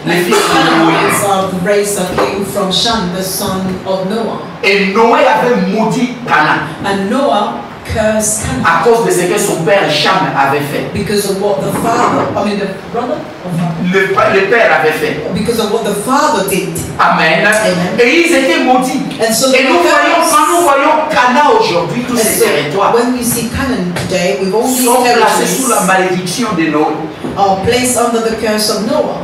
les fils de Noé. Canaanites are the race that came from Shem, the son of Noah. Et Noé avait maudit Canaan And Noah cursed Canaan à cause de ce que son père Cham avait fait. because of what the father, I mean the brother, or father? Le père avait fait. Because of what the father did. Amen. Amen. Et ils étaient maudits. And so Et they nous were voyons, cursed. quand nous voyons Canaan aujourd'hui, tous And ces so territoires when we see Canaan today, with all these sont placés sous la territories malédiction de Noé. are placed under the curse of Noah.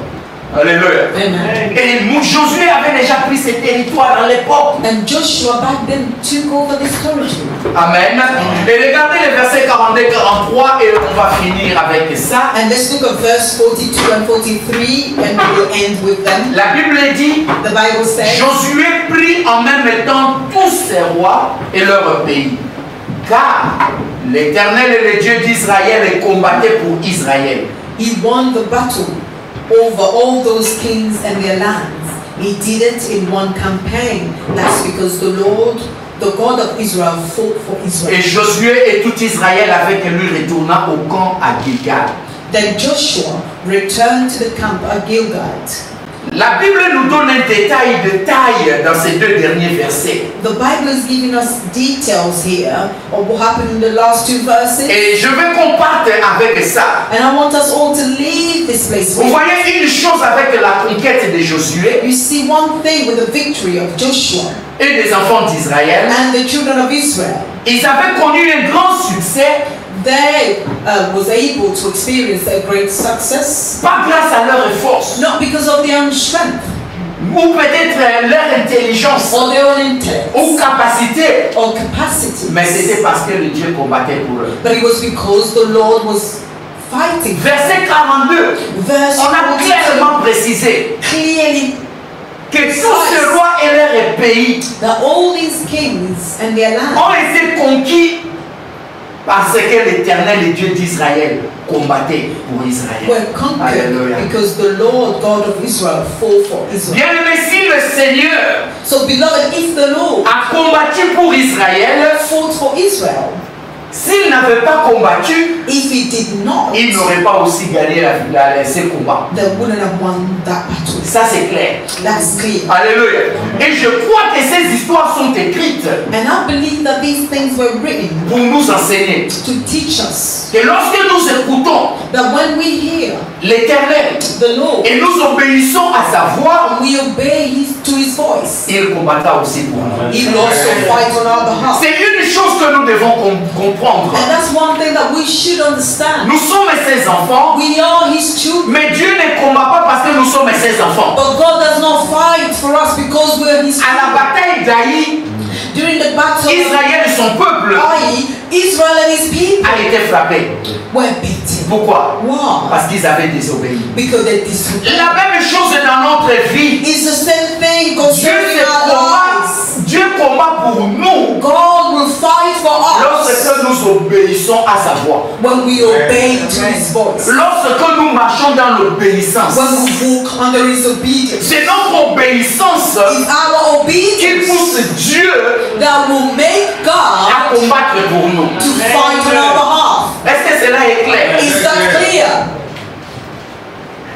Alléluia. Amen. Et Josué avait déjà pris ces territoires à l'époque. And Joshua back then took over this territory. Amen. Et regardez les versets 42-43 et on va finir avec ça. And let's look at verse 42 and 43 and we'll end with them. La Bible dit, The Bible says, Josué prit en même temps tous ses rois et leur pays. Car l'Éternel est le Dieu d'Israël et combattait pour Israël. he won the battle over all those kings and their lands. He did it in one campaign. That's because the Lord, the God of Israel, fought for Et Israel. Josué et tout Israël avec lui retourna au camp à Gilgal. Then Joshua returned to the camp at Gilgal. La Bible nous donne un détail de taille dans ces deux derniers versets. The Bible is giving us details here of what happened in the last two verses. Et je veux qu'on parte avec ça. And I want us all to leave this place. Vous voyez une chose avec la conquête de Josué You see one thing with the victory of Joshua et des enfants d'Israël. and the children of Israel. Ils avaient connu un grand succès, They was able to experience a great success, pas grâce à leur force, not because of their own strength ou peut-être leur intelligence, or their own intellect ou capacité, or capacity, mais c'était parce que le Dieu combattait pour eux. but it was because the Lord was fighting. Verset 42, Verse on a 42 clairement précisé clearly que tous ces rois et leurs pays that all these kings and their land ont été conquis parce que l'Éternel, le Dieu d'Israël, combattait pour Israël. were conquered Alléluia. because the Lord God of Israel fought for Israel. Bien-aimé, si le Seigneur So beloved, if the Lord a combattu pour Israël, fought for Israel, s'il n'avait pas combattu, if he did not, il n'aurait pas aussi gagné ces combats. they wouldn't have won that battle. Ça, c'est clair. That's clear. Alléluia. Et je crois que ces histoires sont écrites And I believe that these things were written pour nous enseigner to teach us que lorsque nous écoutons that when we hear l'Éternel the Lord et nous obéissons à sa voix, and we obey to his voice, il combattra aussi pour nous. he will also fight on our behalf. C'est une chose que nous devons comprendre. And that's one thing that we should understand. Nous sommes ses enfants, We are his children. mais Dieu ne combat pas parce que nous sommes ses enfants. But God does not fight for us because we're his À la children. bataille d'Aï, During the battle Israël et son peuple of Ai, Israel and his people a été frappé. were beaten. Pourquoi? Why? Parce qu'ils avaient désobéi. Because they disobeyed. La même chose dans notre vie. It's the same thing Dieu concerning se our combat, lives. Dieu combat pour nous God will fight for us lorsque nous obéissons à sa voix. when we obey to his voice. Lorsque nous marchons dans l'obéissance. When we walk under his obedience. C'est notre obéissance It's our qui obedience pousse Dieu that will make God à combattre pour nous. to fight on our behalf. Est-ce que cela est clair? Is that clear?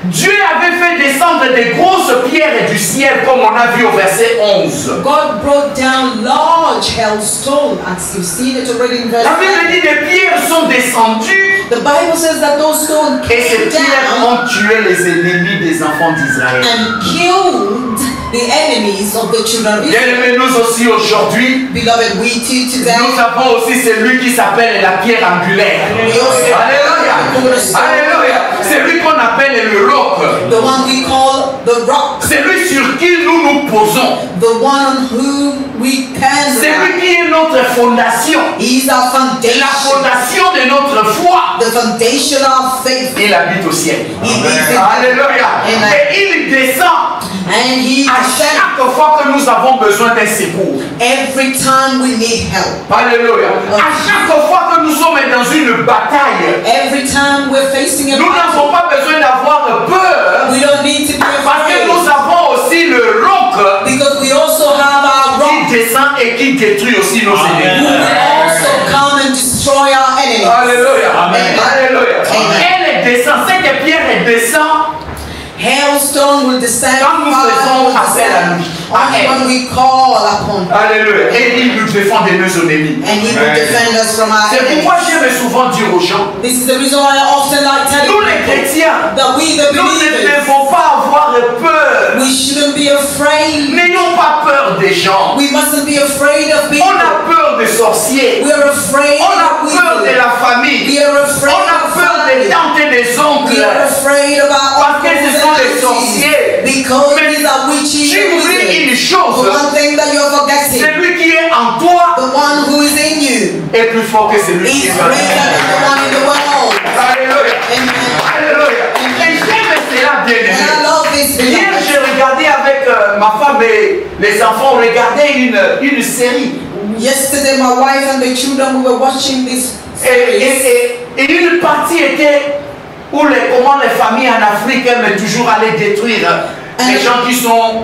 Dieu avait fait descendre des grosses pierres du ciel comme on a vu au verset 11. God brought down large hailstones, as you've seen it already in verse La Bible 9. dit des pierres sont descendues The Bible says that those stones et ces came pierres down ont tué les ennemis des enfants d'Israël. and killed the enemies of the children of Israel. Bien-aimés, nous aussi aujourd'hui, Beloved, we too today, nous avons aussi celui qui s'appelle la pierre angulaire. Alléluia. Alléluia. C'est lui qu'on appelle le roc. the one we call the rock, C'est lui sur qui nous nous posons. the one on whom we can C'est rely. lui qui est notre fondation. He is our foundation, La fondation de notre foi. the foundation of faith. Il habite au ciel. He lives in Alléluia. Amen. Et il descend And he à descends chaque fois que nous avons besoin d'un secours. every time we need help. Alléluia. À chaque fois que nous sommes dans une bataille, Every time we're facing a nous n'avons battle, pas besoin d'avoir peur. we don't need to be Parce que afraid. nous avons aussi le roc Because we also have our rock qui descend et qui détruit aussi nos Amen. who ennemis. will also come and destroy our enemies. Alléluia. Amen. Alléluia. Amen. Elle descend, cette pierre elle descend Hailstone will descend, quand nous fire faisons will appel à descend, nous. À only elle. when we call upon him. Alléluia. Et il nous défend de nos ennemis. And he will defend us from our C'est pourquoi enemies. j'aime souvent dire aux gens, This is the reason why I often like telling nous les people chrétiens, that we the nous ne believers, devons pas avoir peur. we shouldn't be afraid. N'ayons pas peur des gens. We mustn't be afraid of people. On a peur des sorciers. We are afraid On a of peur de people. la famille. We are afraid On a of peur des family. tantes et des We are oncles. afraid of our Parce que ce sont les uncles and sorciers. aunties. Because Mais these are witches tu and oublies wizards. une But chose. one thing that you're forgetting, Celui qui est en toi the one who is in you est plus fort que celui qui is est en greater toi. than the one in the world. Alléluia. Amen. Alléluia. Et j'aime cela, bien And I aimé. love this Hier, beloved. j'ai regardé avec ma femme et les enfants, on regardait une série. Yesterday, my wife and the children, we were watching this series. Et une partie était où comment les familles en Afrique aiment toujours aller détruire les gens qui sont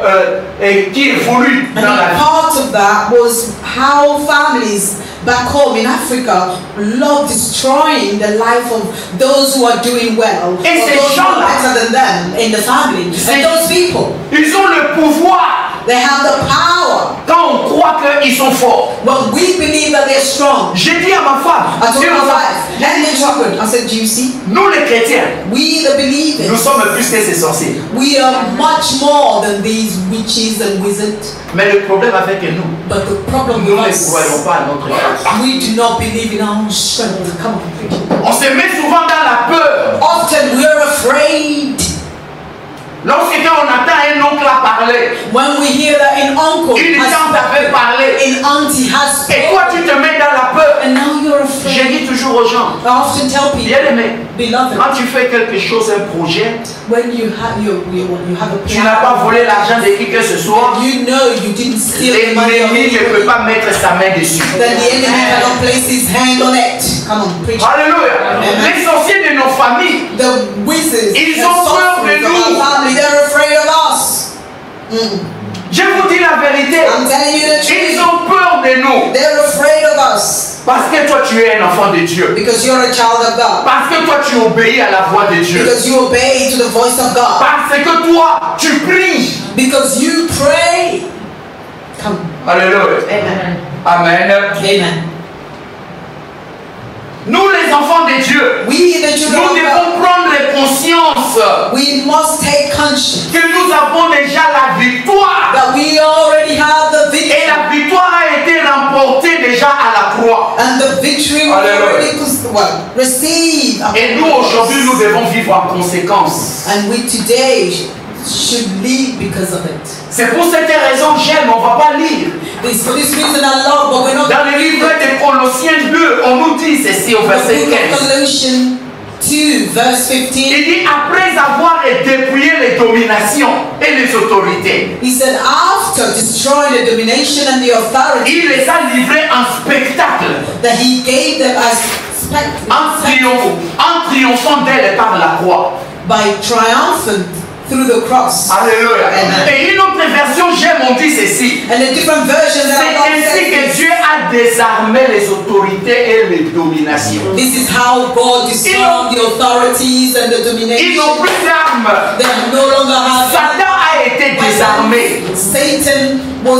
qui évoluent And dans la vie. part of that was how families back home in Africa love destroying the life of those who are doing well, Et or ces those who are gens-là, better than them in the family. ces- And those people, Ils ont le pouvoir they have the power. quand on croit qu'ils sont forts. When we believe that they're strong, J'ai dit à ma femme, I told Dieu my nous a- wife and the children, I said, do you see? nous les chrétiens, We the nous believers, sommes plus que ces sorciers. we are much more than these witches and wizards. Mais le problème avec nous, But the problem nous with ne us, croyons pas à notre force. we do not believe in our own strength. Come on, preach it. On se met souvent dans la peur. Often we are afraid Lorsque on entend un oncle parler, when we hear that an uncle une tante avait has parlé, spoken, an auntie has et toi tu spoken, te mets dans la peur. and now you're Je afraid. dis toujours aux gens, I often tell people, bien aimé, beloved, quand tu fais quelque chose, un projet, when you have you have a tu n'as pas plan, volé l'argent de qui que ce soit, you know you didn't steal the money of l'ennemi ne peut anybody, pas mettre sa main dessus. then the enemy cannot place his hand on it. Come on, preach. Alléluia. Les sorciers de nos familles, The wizards Ils and ont peur sorcerers de of nous. our family, they're afraid of us. je vous dis la vérité, I'm telling you the ils truth. ont peur de nous. They're afraid of us Parce que toi tu es un enfant de Dieu. because you're a child of God. Parce que toi tu obéis à la voix de Dieu. Because you obey to the voice of God. Parce que toi tu pries. Because you pray. Come. Alléluia. Amen. Amen. Amen. Nous les enfants de Dieu, We the children nous of God, devons prendre conscience we must take conscience que nous avons déjà la victoire. that we already have the Et victory. la victoire a été remportée déjà à la croix. And the victory we Hallelujah. already receive. Et nous aujourd'hui, nous devons vivre en conséquence. And we today should live because of it. C'est pour cette raison que j'aime, on ne va pas lire. It's for this reason I love, but we're not Dans le livre de Colossiens 2, on nous dit ceci au the verset book of 15. Colossians 2 verse 15. Il dit, après avoir dépouillé les dominations et les autorités, He said, after destroying the domination and the authority, il les a livrés en spectacle, that he gave them as en triomphant d'elle par la croix. by triumphant through the cross. Alléluia. Amen. Et une autre version, j'aime, on dit ceci. And a different version that C'est I ainsi que love Dieu a désarmé les autorités et les dominations. This is how God disarmed the authorities and the Ils domination. n'ont plus d'armes. They no longer have Satan a été désarmé. Satan was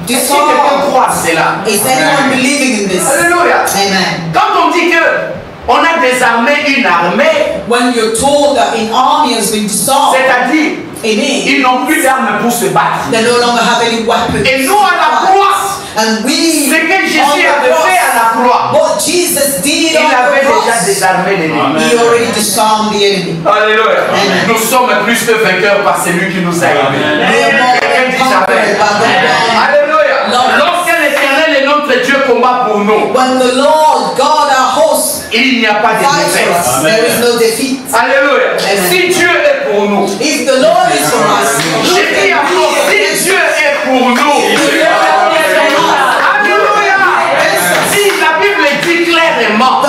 Est-ce que quelqu'un disarmed. croit à cela? Is anyone believing in this? Alléluia. Amen. Quand on dit que on a désarmé une armée, When you're told that an army has been disarmed, c'est-à-dire amen, ils n'ont plus d'armes pour se battre. they no longer have any weapons. Et nous à la croix, And we, ce que Jésus on the avait fait à la croix, cross, what Jesus did il on avait the déjà cross, désarmé l'ennemi. he already disarmed the enemy. Alléluia. Amen. Nous sommes plus que vainqueurs par celui qui nous a aimés. We are more Quelqu'un than dit jamais. conquerors by the one. Alléluia. Lord. Lorsque l'Éternel est notre Dieu combat pour nous, When the Lord God our host il n'y a pas de fights for défaite. us, there is no defeat. Alléluia. Amen. Si Dieu est pour nous, If the Lord is for us, who j'ai dit can encore, be si against Dieu est pour nous, us? Alléluia. Si la Bible dit clairement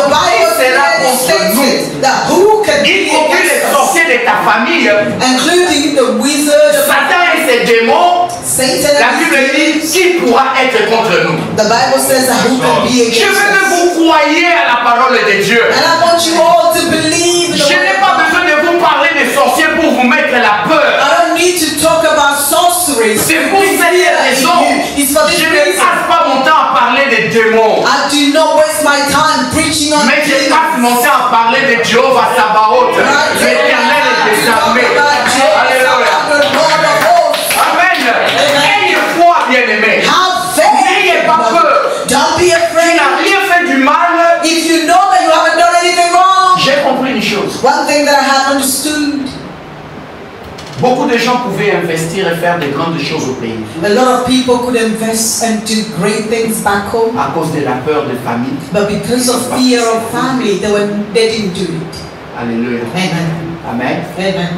sorceries. Qui pourra être contre nous? The Bible says that who can be Je against veux que us. vous croyiez à la parole de Dieu. And I want you all to believe in the Je n'ai pas word. besoin de vous parler des sorciers pour vous mettre la peur. I don't need to talk about sorceries. C'est pour cette raison It's for this je ne reason. passe pas mon temps à parler des démons. I do not waste my time preaching on Mais je demons. passe mon temps à parler de Jéhovah Sabaoth, l'éternel des armées. Alléluia. Amen. Ayez foi, bien-aimés. Have faith. N'ayez pas peur. Don't be Tu afraid. n'as rien fait du mal. If you know that you haven't done anything wrong, J'ai compris une chose. one thing that I have understood, Beaucoup de gens pouvaient investir et faire de grandes choses au pays a lot of people could invest and do great things back home, à cause de la peur de famille. but because of fear of family, they didn't do it. Alléluia. Amen. Amen. Amen.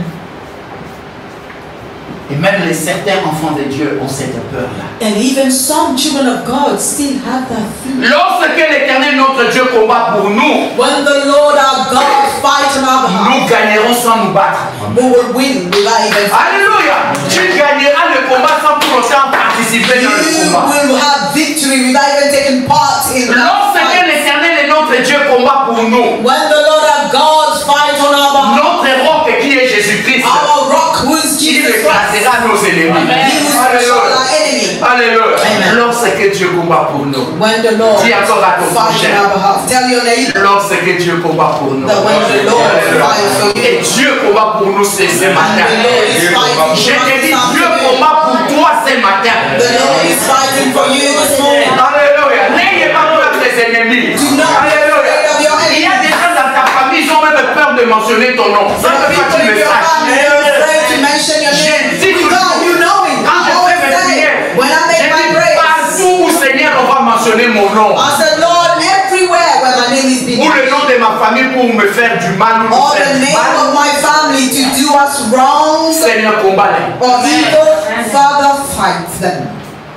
Et même les certains enfants de Dieu ont cette peur-là. And even some children of God still have that fear. Lorsque l'Éternel notre Dieu combat pour nous, When the Lord our God fights on our behalf, nous gagnerons sans nous battre. we will win without even Alléluia. Tu gagneras le combat sans pour autant participer dans le You combat. will have victory without even taking part in that Lorsque fight. l'Éternel et notre Dieu combat pour nous, When the Lord our God fights on our behalf, notre roc qui est Jésus-Christ, our rock who is il Jesus Christ, écrasera nos ennemis. He will destroy our enemy. Alléluia. Amen. Lorsque Dieu combat pour nous, When the Lord dis encore à ton fights prochain. on our behalf, tell your neighbor Lorsque Dieu combat pour nous, that when the Lord fights for et you, Dieu combat pour nous ce and matin. the Lord is fighting Je for te us dis, this Dieu afternoon, combat pour toi ce matin. the Lord is fighting for you this morning. Alléluia. N'ayez pas peur des ennemis. Do not be afraid of your Il y a des enemies. gens dans ta famille, ils ont même peur de mentionner ton nom. Ça ne veut pas que People tu in le your family are afraid to mention your J'ai name. dit toujours, God, you know it. quand je I always fais mes say, prières, when I j'ai make my dit prayers, partout où Seigneur on va mentionner mon nom. I said, Lord, everywhere where my name is being Ou le nom de ma famille pour me faire du mal ou me or faire the du name mal. of my family to do us wrong Seigneur, combat-les. or evil, Father, fight them.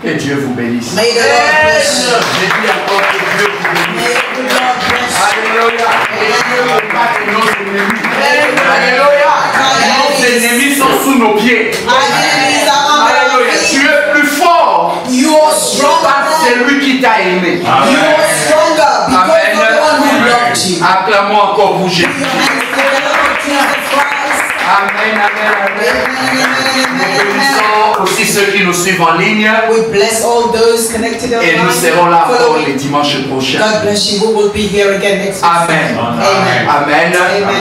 Que Dieu vous bénisse. May the Lord bless you. Je dis encore que Dieu vous bénisse. May the Lord bless you. Alléluia. Et Dieu combatte nos ennemis. Alléluia. Nos ennemis sont sous nos pieds. Our enemies are under our Alléluia. Tu feet. es plus fort You are stronger par than celui qui t'a aimé. You are stronger because Amen. of the one who loved you. Acclamons encore pour Jésus. Your hands together for Jesus Christ. Amen, amen, amen. Amen, amen, Nous amen, amen. bénissons aussi ceux qui nous suivent en ligne. We bless all those connected Et nous online. serons là encore Following. les dimanches prochains. God bless you. We will be here again next week. Amen. Amen. Amen. Amen.